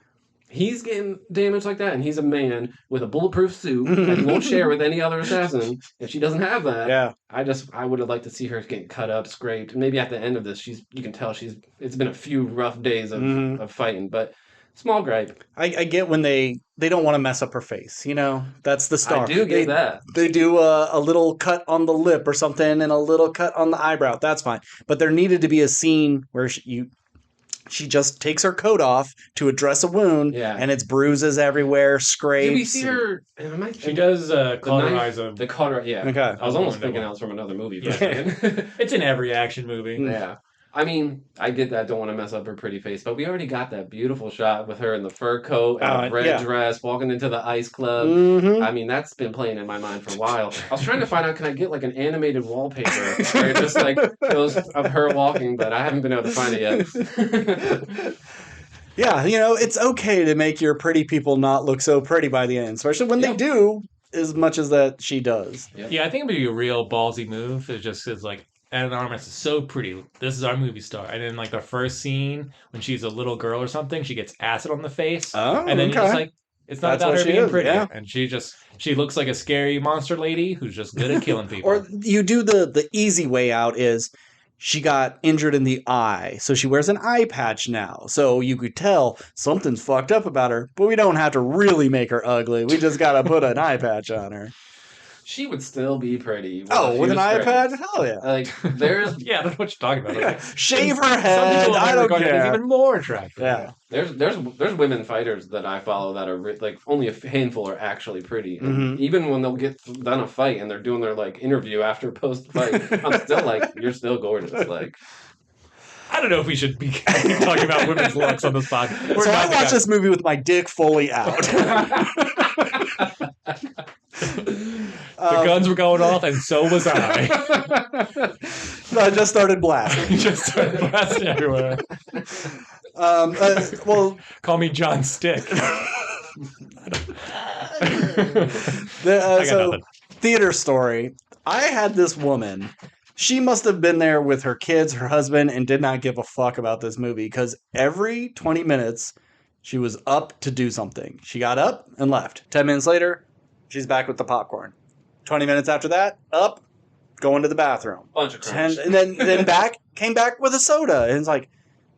Speaker 3: he's getting damaged like that, and he's a man with a bulletproof suit that he won't share with any other assassin. If she doesn't have that, I would have liked to see her getting cut up, scraped, and maybe at the end of this, you can tell it's been a few rough days of fighting, but small gripe.
Speaker 1: I get when they don't want to mess up her face, you know, that's the star.
Speaker 3: I do get that.
Speaker 1: They do a little cut on the lip or something, and a little cut on the eyebrow. That's fine, but there needed to be a scene where she just takes her coat off to address a wound, and it's bruises everywhere, scrapes.
Speaker 3: Did we see her?
Speaker 2: She does cauterize him.
Speaker 3: The cauterize, yeah.
Speaker 1: Okay.
Speaker 3: I was almost thinking that was from another movie. But
Speaker 2: it's in every action movie.
Speaker 3: Yeah. I mean, I get that. Don't want to mess up her pretty face, but we already got that beautiful shot with her in the fur coat and a red dress walking into the ice club. I mean, that's been playing in my mind for a while. I was trying to find out, can I get like an animated wallpaper where it just like shows of her walking, but I haven't been able to find it yet.
Speaker 1: Yeah, you know, it's okay to make your pretty people not look so pretty by the end, especially when they do as much as that she does.
Speaker 2: Yeah, I think it'd be a real ballsy move. It just is like, Ana de Armas is so pretty. This is our movie star. And then, like, the first scene, when she's a little girl or something, she gets acid on the face.
Speaker 1: Oh,
Speaker 2: and then you're just like, it's not about her being pretty.
Speaker 1: Yeah.
Speaker 2: And she looks like a scary monster lady who's just good at killing people.
Speaker 1: Or you do the easy way out is she got injured in the eye, so she wears an eye patch now. So you could tell something's fucked up about her, but we don't have to really make her ugly. We just got to put an eye patch on her.
Speaker 3: She would still be pretty.
Speaker 1: With an iPad? Hell yeah.
Speaker 3: Like, there's...
Speaker 2: yeah, that's what you're talking about.
Speaker 1: Yeah. Shave her head. I don't care.
Speaker 2: Even more attractive.
Speaker 1: Yeah.
Speaker 3: There's women fighters that I follow that are, like, only a handful are actually pretty. And even when they'll get done a fight and they're doing their, like, interview after post-fight, I'm still like, you're still gorgeous. Like...
Speaker 2: I don't know if we should be talking about women's looks on this podcast.
Speaker 1: So I watched this movie with my dick fully out.
Speaker 2: The guns were going off, and so was I.
Speaker 1: I just started blasting.
Speaker 2: Just started blasting everywhere.
Speaker 1: Well,
Speaker 2: call me John Stick.
Speaker 1: Theater story. I had this woman. She must have been there with her kids, her husband, and did not give a fuck about this movie because every 20 minutes she was up to do something. She got up and left. 10 minutes later, she's back with the popcorn. 20 minutes after that, up, going to the bathroom.
Speaker 3: Bunch of crunch.
Speaker 1: And then came back with a soda. And it's like,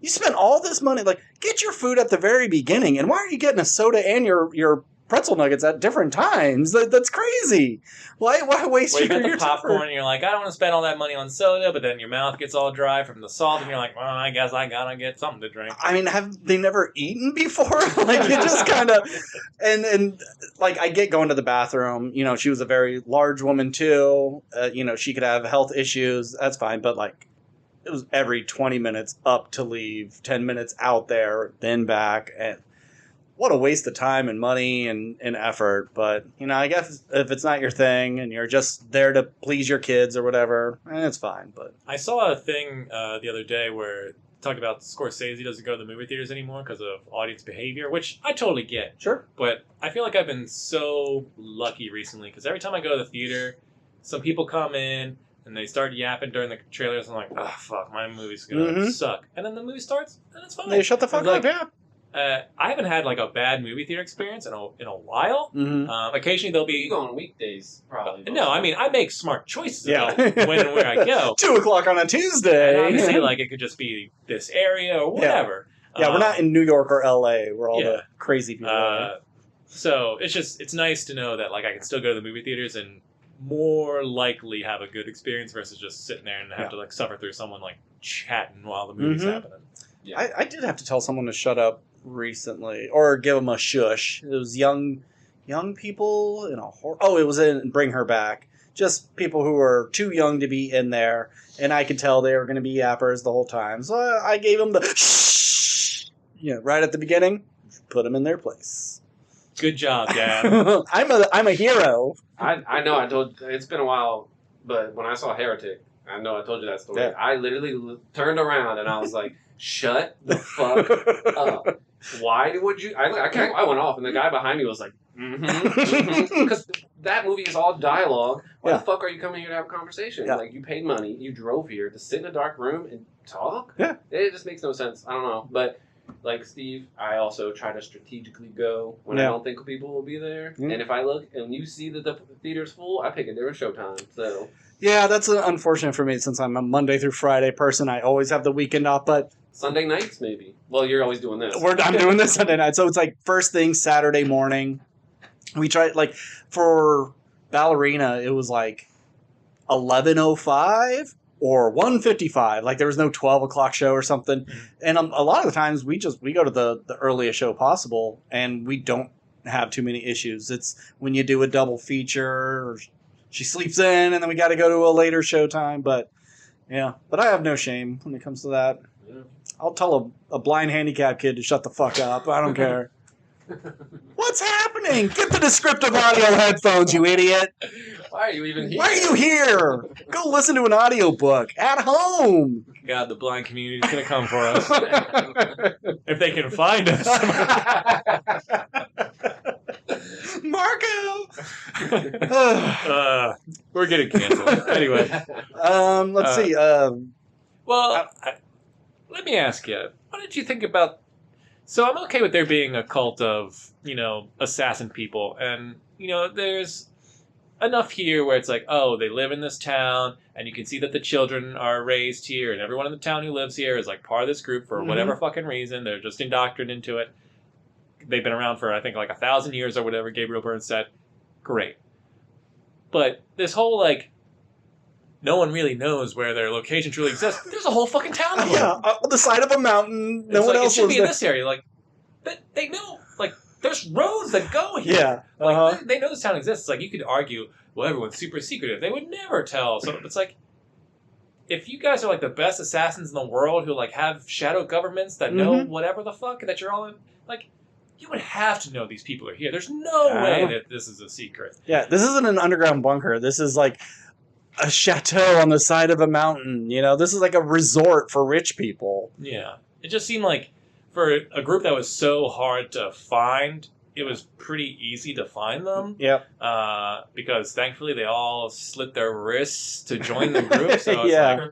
Speaker 1: you spent all this money. Like, get your food at the very beginning. And why are you getting a soda and your pretzel nuggets at different times. That's crazy. Why waste
Speaker 2: Well, you got
Speaker 1: your
Speaker 2: the popcorn and you're like, I don't want to spend all that money on soda, but then your mouth gets all dry from the salt and you're like, well, I guess I gotta get something to drink.
Speaker 1: I mean, have they never eaten before? Like, you just kind of... And, like, I get going to the bathroom. You know, she was a very large woman, too. You know, she could have health issues. That's fine. But, like, it was every 20 minutes up to leave, 10 minutes out there, then back. And what a waste of time and money and effort. But, you know, I guess if it's not your thing and you're just there to please your kids or whatever, it's fine. But
Speaker 2: I saw a thing the other day where it talked about Scorsese doesn't go to the movie theaters anymore because of audience behavior, which I totally get.
Speaker 1: Sure.
Speaker 2: But I feel like I've been so lucky recently because every time I go to the theater, some people come in and they start yapping during the trailers. And I'm like, oh, fuck, my movie's going to suck. And then the movie starts and it's fine.
Speaker 1: They shut the fuck up, yeah.
Speaker 2: I haven't had like a bad movie theater experience in a while. Occasionally there'll be...
Speaker 3: You go on weekdays, probably.
Speaker 2: No, I mean, I make smart choices about when and where I go.
Speaker 1: 2 o'clock on a Tuesday.
Speaker 2: And obviously, like, it could just be this area or whatever.
Speaker 1: Yeah, we're not in New York or LA where all the crazy people are.
Speaker 2: So it's nice to know that, like, I can still go to the movie theaters and more likely have a good experience versus just sitting there and have to, like, suffer through someone, like, chatting while the movie's happening.
Speaker 1: Yeah. I did have to tell someone to shut up recently, or give them a shush. It was young people in a horror. Oh, it was in Bring Her Back. Just people who were too young to be in there, and I could tell they were going to be yappers the whole time. So I gave them the shh, right at the beginning. Put them in their place.
Speaker 2: Good job, Dad.
Speaker 1: I'm a hero.
Speaker 3: I know. I told it's been a while, but when I saw Heretic, I know I told you that story.
Speaker 1: Yeah.
Speaker 3: I literally turned around and I was like, "Shut the fuck up! Why would you?" I went off, and the guy behind me was like, because that movie is all dialogue. Why the fuck are you coming here to have a conversation?
Speaker 1: Yeah.
Speaker 3: Like, you paid money, you drove here to sit in a dark room and talk.
Speaker 1: Yeah,
Speaker 3: it just makes no sense. I don't know, but like Steve, I also try to strategically go when I don't think people will be there. And if I look and you see that the theater's full, I pick a different showtime. So
Speaker 1: yeah, that's unfortunate for me since I'm a Monday through Friday person. I always have the weekend off, but
Speaker 3: Sunday nights maybe. Well, you're always doing this.
Speaker 1: I'm doing this Sunday night, so it's like first thing Saturday morning. We tried, like, for Ballerina, it was like 11:05 or 1:55. Like, there was no 12 o'clock show or something. And a lot of the times we go to the earliest show possible, and we don't have too many issues. It's when you do a double feature, or she sleeps in, and then we got to go to a later showtime. But I have no shame when it comes to that.
Speaker 3: Yeah.
Speaker 1: I'll tell a blind handicapped kid to shut the fuck up. I don't care. What's happening? Get the descriptive audio headphones, you idiot.
Speaker 3: Why are you even here?
Speaker 1: Why are you here? Go listen to an audiobook at home.
Speaker 2: God, the blind community is going to come for us. If they can find us.
Speaker 1: Marco!
Speaker 2: We're getting canceled. Anyway.
Speaker 1: Let's see.
Speaker 2: Well, let me ask you, what did you think about... So I'm okay with there being a cult of, assassin people. And, there's enough here where it's like, oh, they live in this town, and you can see that the children are raised here, and everyone in the town who lives here is, like, part of this group for whatever fucking reason. They're just indoctrinated into it. They've been around for, I think, like 1,000 years or whatever Gabriel Byrne said. Great. But this whole, like, no one really knows where their location truly exists. There's a whole fucking town of them.
Speaker 1: Yeah, on the side of a mountain. No one else
Speaker 2: it should be in
Speaker 1: there.
Speaker 2: this area. Like, they know. Like, there's roads that go here.
Speaker 1: Yeah.
Speaker 2: Like, they know this town exists. It's like, you could argue, well, everyone's super secretive. They would never tell. So it's like, if you guys are, like, the best assassins in the world who, like, have shadow governments that know whatever the fuck, that you're all in, like, you would have to know these people are here. There's no way that this is a secret.
Speaker 1: Yeah, this isn't an underground bunker. This is, like, a chateau on the side of a mountain. This is like a resort for rich people.
Speaker 2: Yeah. It just seemed like for a group that was so hard to find, it was pretty easy to find them.
Speaker 1: Yep.
Speaker 2: Because thankfully they all slit their wrists to join the group. So it's like,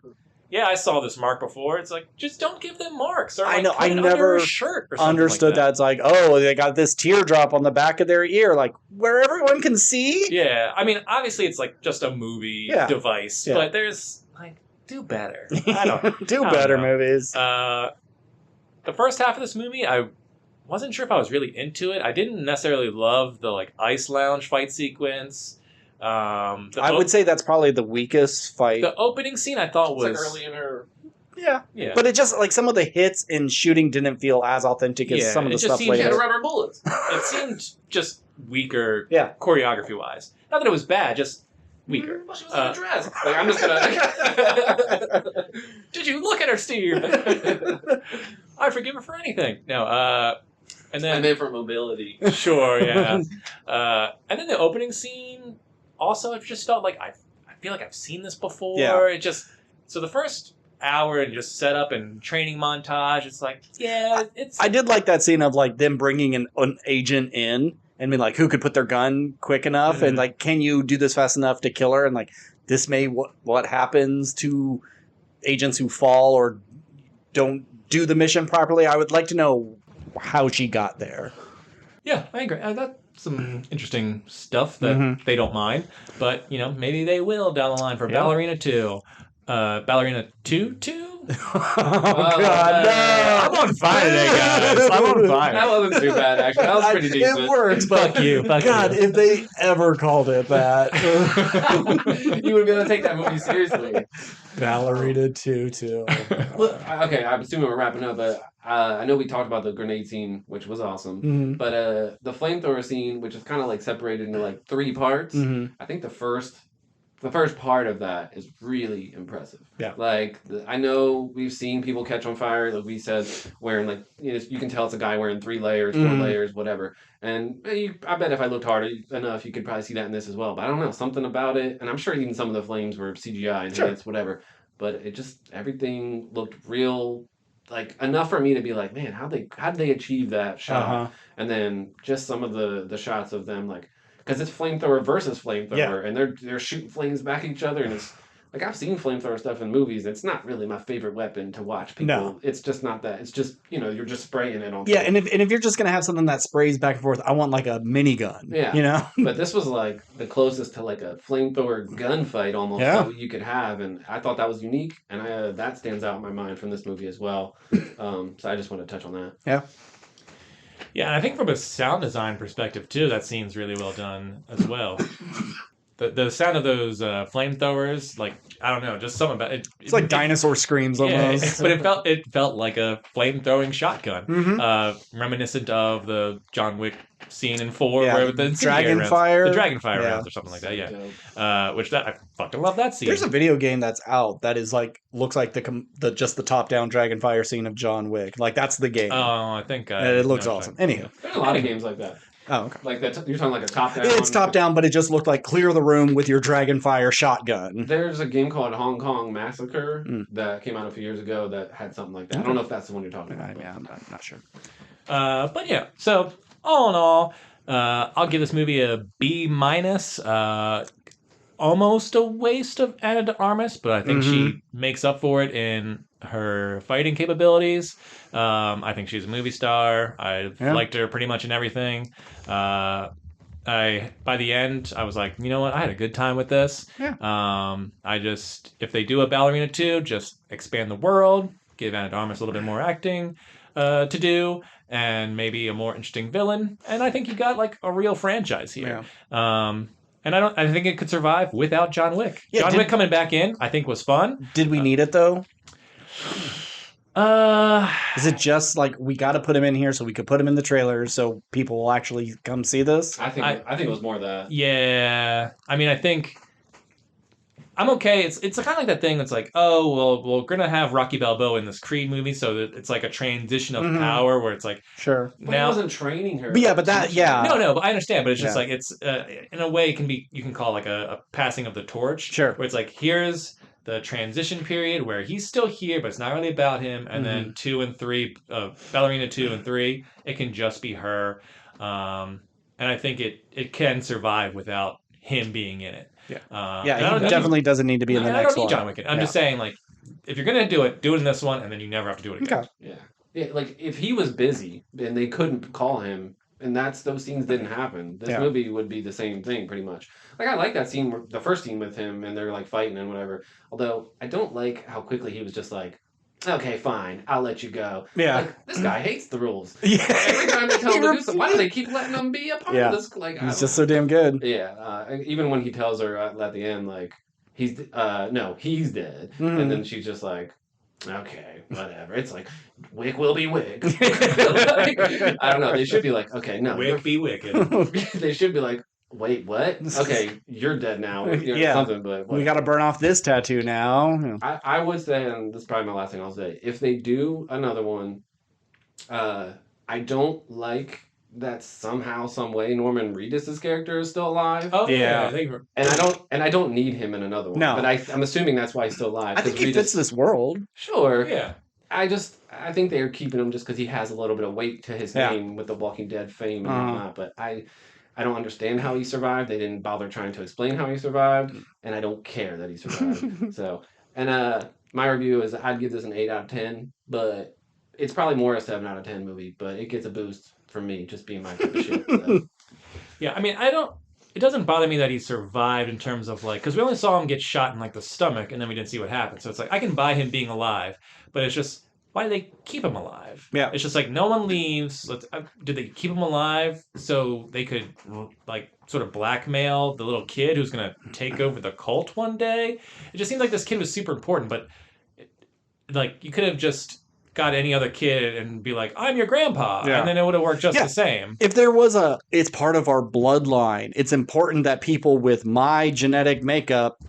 Speaker 2: I saw this mark before. It's like, just don't give them marks. Or, like,
Speaker 1: I know. I
Speaker 2: under
Speaker 1: never
Speaker 2: a shirt or
Speaker 1: understood
Speaker 2: like that.
Speaker 1: It's like, oh, they got this teardrop on the back of their ear, like where everyone can see.
Speaker 2: Yeah, I mean, obviously it's like just a movie device, but there's like, do better. I don't
Speaker 1: do better movies.
Speaker 2: The first half of this movie, I wasn't sure if I was really into it. I didn't necessarily love the like ice lounge fight sequence.
Speaker 1: I would say that's probably the weakest fight.
Speaker 2: The opening scene I thought was
Speaker 3: like early in her.
Speaker 1: Yeah. But it just, like, some of the hits and shooting didn't feel as authentic as some of the stuff later.
Speaker 3: It just seemed rubber bullets.
Speaker 2: It seemed just weaker choreography-wise. Not that it was bad, just weaker.
Speaker 3: Well, she was in a dress. Like, I'm just gonna...
Speaker 2: Did you look at her, Steve? I forgive her for anything. No, and then...
Speaker 3: I meant for mobility.
Speaker 2: Sure, yeah. And then the opening scene, also, it just felt like I feel like I've seen this before.
Speaker 1: Yeah.
Speaker 2: It just... So the first hour and just set up and training montage, it's like, yeah, it's...
Speaker 1: I did like that scene of, like, them bringing an agent in and being like, who could put their gun quick enough? And, like, can you do this fast enough to kill her? And, like, this may what happens to agents who fall or don't do the mission properly. I would like to know how she got there.
Speaker 2: Yeah, I agree. That's some interesting stuff that they don't mind. But, you know, maybe they will down the line for Ballerina 2. Ballerina 2?
Speaker 1: Oh, God, no.
Speaker 2: I'm on fire today, guys. I'm on fire.
Speaker 3: That wasn't too bad, actually. That was pretty decent.
Speaker 1: It works, but
Speaker 2: Fuck you.
Speaker 1: God, if they ever called it that.
Speaker 3: You would be able to take that movie seriously.
Speaker 1: Ballerina 2, too.
Speaker 3: Well, okay, I'm assuming we're wrapping up, but I know we talked about the grenade scene, which was awesome. But the flamethrower scene, which is kind of like separated into like 3 parts, I think the first part of that is really impressive.
Speaker 1: Yeah.
Speaker 3: Like, I know we've seen people catch on fire, like we said, wearing, like, you know, you can tell it's a guy wearing 3 layers, 4 layers, whatever. And I bet if I looked hard enough, you could probably see that in this as well. But I don't know, something about it, and I'm sure even some of the flames were CGI and hits, whatever. But it just, everything looked real, like, enough for me to be like, man, how'd they achieve that shot? And then just some of the shots of them, like, because it's flamethrower versus flamethrower, and they're shooting flames back at each other, and it's like, I've seen flamethrower stuff in movies. It's not really my favorite weapon to watch people.
Speaker 1: No.
Speaker 3: It's just not that. It's just, you know, you're just spraying it on.
Speaker 1: Yeah, and if you're just gonna have something that sprays back and forth, I want like a minigun.
Speaker 3: Yeah,
Speaker 1: you know.
Speaker 3: But this was like the closest to like a flamethrower gunfight almost that you could have, and I thought that was unique, and that stands out in my mind from this movie as well. So I just want to touch on that.
Speaker 1: Yeah.
Speaker 2: Yeah, and I think from a sound design perspective too, that scene's really well done as well. The sound of those flamethrowers, like, I don't know, just something about it.
Speaker 1: It's like dinosaur screams almost.
Speaker 2: But it felt like a flame-throwing shotgun, reminiscent of the John Wick scene in 4, where the
Speaker 1: Dragonfire
Speaker 2: rounds or something like that. Yeah, which I fucking love that scene.
Speaker 1: There's a video game that's out that is like looks like the just the top-down Dragonfire scene of John Wick. Like, that's the game.
Speaker 2: Oh, I think
Speaker 1: it looks awesome. Anywho,
Speaker 3: there's a lot of games like that.
Speaker 1: Oh, okay.
Speaker 3: Like that, you're talking like a top-down.
Speaker 1: It's top-down, but it just looked like clear the room with your Dragonfire shotgun.
Speaker 3: There's a game called Hong Kong Massacre that came out a few years ago that had something like that. I don't know if that's the one you're talking about.
Speaker 1: Yeah, I'm not sure.
Speaker 2: But yeah, so all in all, I'll give this movie a B-. Almost a waste of Ana de Armas, but I think she makes up for it in her fighting capabilities. I think she's a movie star. I've liked her pretty much in everything. By the end, I was like, you know what? I had a good time with this.
Speaker 1: Yeah.
Speaker 2: If they do a Ballerina 2, just expand the world, give Ana de Armas a little bit more acting to do, and maybe a more interesting villain. And I think you got like a real franchise here. Yeah. And I think it could survive without John Wick. Yeah, John Wick coming back in, I think, was fun.
Speaker 1: Did we need it though? Is it just like we got to put him in here so we could put him in the trailers so people will actually come see this?
Speaker 3: I think it was more that.
Speaker 2: Yeah, I mean, I think I'm okay. It's kind of like that thing that's like, oh, well, we're gonna have Rocky Balboa in this Creed movie, so that it's like a transition of power where it's like,
Speaker 1: sure,
Speaker 3: but he wasn't training her.
Speaker 1: But yeah, but that,
Speaker 2: no, but I understand. But it's just like it's in a way you can call like a passing of the torch.
Speaker 1: Sure,
Speaker 2: where it's like, here's the transition period where he's still here, but it's not really about him. And then 2 and 3, Ballerina 2 and 3, it can just be her. And I think it can survive without him being in it.
Speaker 1: Yeah, he definitely doesn't need to be in the next one.
Speaker 2: John Wick. I'm just saying, like, if you're gonna do it in this one, and then you never have to do it again.
Speaker 1: Okay.
Speaker 3: Yeah, like if he was busy and they couldn't call him, and those scenes didn't happen, this movie would be the same thing pretty much. Like, I like that scene, the first scene with him, and they're like fighting and whatever. Although I don't like how quickly he was just like, okay, fine, I'll let you go.
Speaker 1: Yeah.
Speaker 3: Like, this guy hates the rules.
Speaker 1: Yeah.
Speaker 3: Every time they tell him to do something, why do they keep letting him be a part of this? Like,
Speaker 1: he's just so damn good.
Speaker 3: Yeah, even when he tells her at the end, like, he's dead,
Speaker 1: Mm-hmm.
Speaker 3: and then she's just like, okay, whatever. It's like, Wick will be Wick. Like, I don't know. They should be like, okay, no,
Speaker 2: Wick be wicked.
Speaker 3: they should be like, wait, what? Okay, you're dead now. Something, but
Speaker 1: we got to burn off this tattoo now.
Speaker 3: I would say, and this is probably my last thing I'll say, if they do another one, I don't like that somehow, some way, Norman Reedus' character is still alive.
Speaker 2: Oh
Speaker 1: Yeah.
Speaker 3: And I don't need him in another one.
Speaker 1: No.
Speaker 3: But I'm assuming that's why he's still alive.
Speaker 1: I think he fits this world.
Speaker 3: Sure.
Speaker 2: Yeah.
Speaker 3: I think they're keeping him just because he has a little bit of weight to his name with the Walking Dead fame and whatnot. But I don't understand how he survived. They didn't bother trying to explain how he survived, and I don't care that he survived. So, and my review is I'd give this an 8 out of 10, but it's probably more a 7 out of 10 movie, but it gets a boost from me just being my type of shit. So.
Speaker 2: Yeah, I mean, it doesn't bother me that he survived in terms of like, because we only saw him get shot in like the stomach, and then we didn't see what happened. So it's like I can buy him being alive, but it's just why do they keep him alive?
Speaker 1: Yeah,
Speaker 2: it's just like no one leaves. Did they keep him alive so they could like sort of blackmail the little kid who's gonna take over the cult one day? It just seemed like this kid was super important, but like you could have just got any other kid and be like, I'm your grandpa. And then it would have worked just the same.
Speaker 1: If there was it's part of our bloodline. It's important that people with my genetic makeup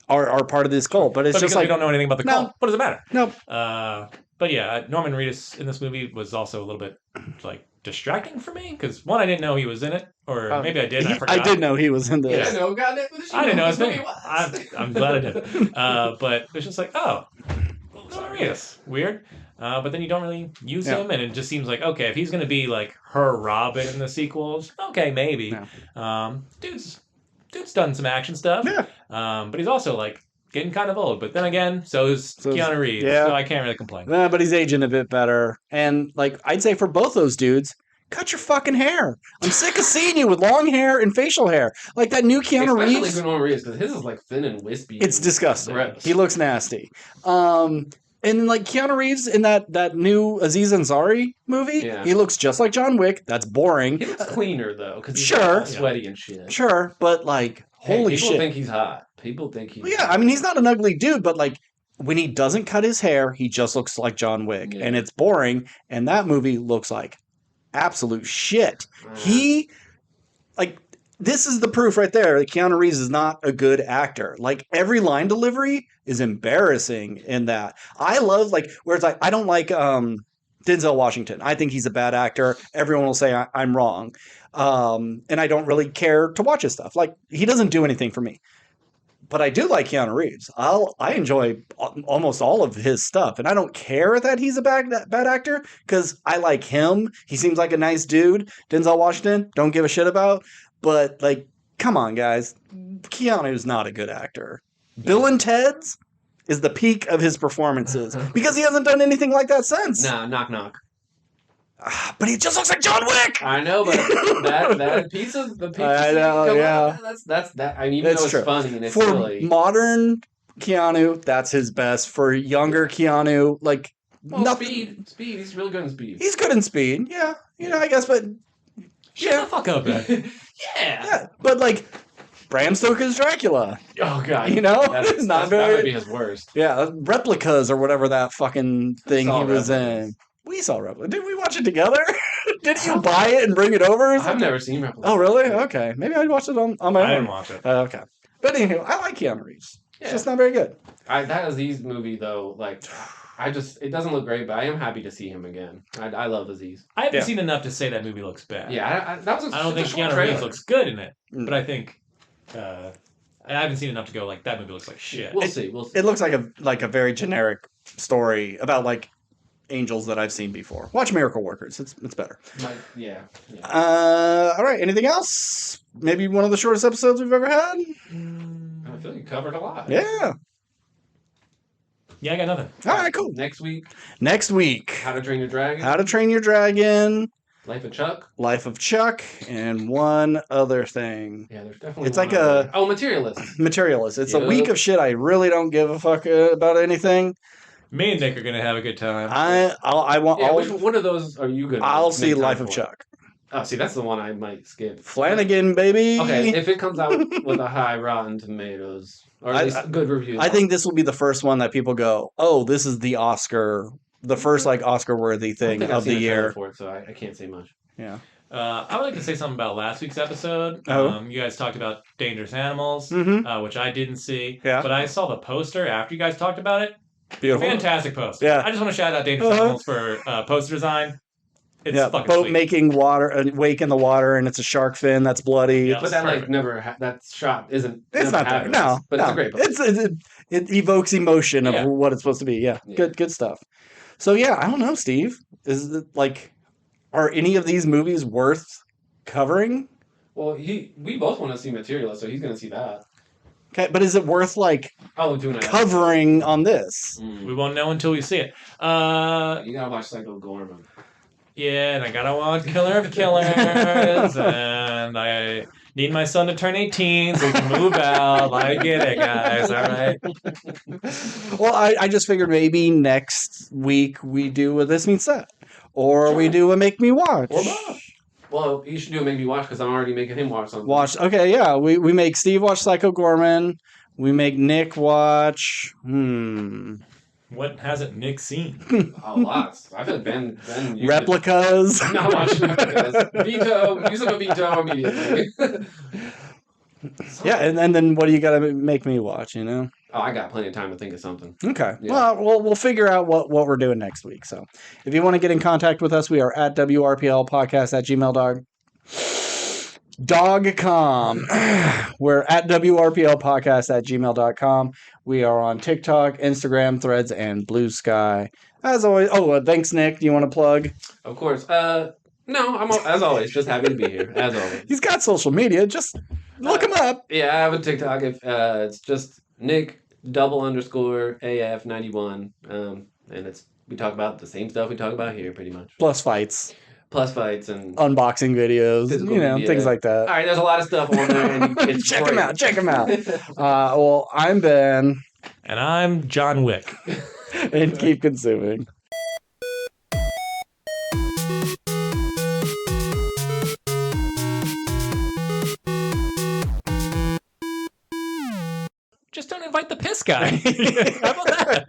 Speaker 1: are part of this cult. But it's just like
Speaker 2: we don't know anything about the cult. What does it matter?
Speaker 1: No.
Speaker 2: But yeah, Norman Reedus in this movie was also a little bit like distracting for me because one, I didn't know he was in it, or maybe I did. And I forgot.
Speaker 1: I did know he was in this.
Speaker 3: Yeah, I
Speaker 2: didn't know his name. I'm glad I did. But it's just like, oh, Norman Reedus, weird. But then you don't really use him, and it just seems like, okay, if he's going to be like her Robin in the sequels, okay, maybe. Yeah. Dude's done some action stuff, but he's also like getting kind of old. But then again, so is Keanu Reeves, so I can't really complain.
Speaker 1: But he's aging a bit better. And like I'd say for both those dudes, cut your fucking hair. I'm sick of seeing you with long hair and facial hair. Like that new Keanu Reeves.
Speaker 3: Especially Norman Reedus, because his is like thin and wispy.
Speaker 1: It's disgusting.
Speaker 3: Gross.
Speaker 1: He looks nasty. And like Keanu Reeves in that new Aziz Ansari movie, he looks just like John Wick. That's boring.
Speaker 3: He looks cleaner though, because he's
Speaker 1: all
Speaker 3: sweaty and shit.
Speaker 1: Sure, but like, holy shit.
Speaker 3: People think he's hot. People think he's
Speaker 1: hot. I mean, he's not an ugly dude, but like, when he doesn't cut his hair, he just looks like John Wick. Yeah. And it's boring, and that movie looks like absolute shit. He, like, this is the proof right there that Keanu Reeves is not a good actor. Like, every line delivery is embarrassing in that. I love, like, where it's like, I don't like Denzel Washington. I think he's a bad actor. Everyone will say I'm wrong. And I don't really care to watch his stuff. Like, he doesn't do anything for me. But I do like Keanu Reeves. I enjoy almost all of his stuff. And I don't care that he's a bad actor because I like him. He seems like a nice dude. Denzel Washington, don't give a shit about. But, like, come on, guys. Keanu's not a good actor. Bill and Ted's is the peak of his performances because he hasn't done anything like that since.
Speaker 3: Nah, Knock Knock.
Speaker 1: But he just looks like John Wick.
Speaker 3: I know, but that piece of the picture.
Speaker 1: I know, yeah.
Speaker 3: That's that. I mean, even though it's funny and it's
Speaker 1: for
Speaker 3: silly.
Speaker 1: Modern Keanu, that's his best. For younger Keanu, like
Speaker 3: nothing. Speed. He's really good in Speed.
Speaker 1: He's good in Speed. Yeah, you know, I guess, but
Speaker 2: shut the fuck up, man.
Speaker 3: Yeah,
Speaker 1: but like Bram Stoker's Dracula.
Speaker 3: Oh god,
Speaker 1: you know, that's not very.
Speaker 3: That would be his worst.
Speaker 1: Yeah, Replicas or whatever that fucking thing he was in. We saw Replica. Didn't we watch it together? Did you buy it and bring it over?
Speaker 3: I've never seen Replica.
Speaker 1: Oh, really? Okay. Maybe I watched it on my own.
Speaker 2: I didn't watch it.
Speaker 1: Okay. But anyway, I like Keanu Reeves. It's just not very good.
Speaker 3: That Aziz movie, though, like, it doesn't look great, but I am happy to see him again. I love Aziz.
Speaker 2: I haven't seen enough to say that movie looks bad.
Speaker 3: Yeah, I don't think
Speaker 2: Keanu Reeves looks good in it, but I think... I haven't seen enough to go, like, that movie looks like shit.
Speaker 3: We'll see.
Speaker 1: It looks like a very generic story about, like, angels that I've seen before. Watch Miracle Workers. It's better.
Speaker 3: Yeah.
Speaker 1: All right. Anything else? Maybe one of the shortest episodes we've ever had?
Speaker 3: I feel like you covered a lot.
Speaker 1: Yeah.
Speaker 2: Yeah, I got nothing.
Speaker 1: All right, cool.
Speaker 3: Next week.
Speaker 1: How
Speaker 3: to Train Your Dragon.
Speaker 1: How to Train Your Dragon.
Speaker 3: Life of Chuck.
Speaker 1: And one other thing.
Speaker 3: Yeah, there's definitely
Speaker 1: it's like a...
Speaker 3: Materialist.
Speaker 1: It's a week of shit I really don't give a fuck about anything.
Speaker 2: Me and Nick are gonna have a good time.
Speaker 3: One of those are you gonna?
Speaker 1: I'll see
Speaker 3: make time
Speaker 1: Life of
Speaker 3: for?
Speaker 1: Chuck.
Speaker 3: Oh, see, that's the one I might skip.
Speaker 1: Flanagan, baby.
Speaker 3: Okay, if it comes out with a high Rotten Tomatoes or at least good reviews,
Speaker 1: I think this will be the first one that people go, "Oh, this is the Oscar, the first like Oscar-worthy thing
Speaker 3: I've
Speaker 1: of the
Speaker 3: seen a trailer
Speaker 1: year."
Speaker 3: for it, so I can't say much.
Speaker 1: Yeah.
Speaker 2: I would like to say something about last week's episode.
Speaker 1: Oh.
Speaker 2: You guys talked about dangerous animals, which I didn't see.
Speaker 1: Yeah.
Speaker 2: But I saw the poster after you guys talked about it.
Speaker 1: Beautiful.
Speaker 2: Fantastic poster.
Speaker 1: Yeah.
Speaker 2: I just want to shout out Dangerous Animals for poster design. It's fucking
Speaker 1: boat
Speaker 2: sweet.
Speaker 1: making water, a wake in the water, and it's a shark fin that's bloody.
Speaker 2: Yeah,
Speaker 3: but that that shot isn't.
Speaker 1: It's not there. No,
Speaker 3: but it's a great poster.
Speaker 1: It evokes emotion of what it's supposed to be. Yeah. Good stuff. So yeah, I don't know, Steve. Is it like, are any of these movies worth covering?
Speaker 3: Well, we both want to see Materialist, so he's going to see that.
Speaker 1: Okay, but is it worth like covering on this?
Speaker 2: We won't know until we see it.
Speaker 3: You gotta watch Psycho Gorman.
Speaker 2: Yeah, and I gotta watch Killer of Killers, and I need my son to turn 18 so we can move out. I get it, guys. All right.
Speaker 1: Well, I just figured maybe next week we do a This Means That, or we do a Make Me Watch.
Speaker 3: Or both. Well, you should do a Make Me Watch because I'm already making him watch something.
Speaker 1: Okay, yeah. We make Steve watch Psycho Gorman. We make Nick watch.
Speaker 2: What hasn't Nick seen?
Speaker 3: Lots. I feel like Ben
Speaker 1: Replicas.
Speaker 3: I'm not watching Replicas. Veto. Use a veto immediately.
Speaker 1: Yeah, and then what do you got to make me watch? You know.
Speaker 3: Oh, I got plenty of time to think of something.
Speaker 1: Okay. Yeah. Well, we'll figure out what we're doing next week. So if you want to get in contact with us, we are at WRPLpodcast@gmail.com. We're at WRPLpodcast@gmail.com. We are on TikTok, Instagram, Threads, and Blue Sky. As always. Oh, thanks, Nick. Do you want to plug?
Speaker 3: Of course. No, I'm as always just happy to be here. As always.
Speaker 1: He's got social media. Just look him up.
Speaker 3: Yeah, I have a TikTok. It's just Nick _AF91, and we talk about the same stuff we talk about here, pretty much.
Speaker 1: Plus fights
Speaker 3: and
Speaker 1: unboxing videos, things like that.
Speaker 3: All right, there's a lot of stuff on there. And it's
Speaker 1: check them out. Well, I'm Ben,
Speaker 2: and I'm John Wick,
Speaker 1: and keep consuming.
Speaker 2: Just don't invite the piss guy. How about that?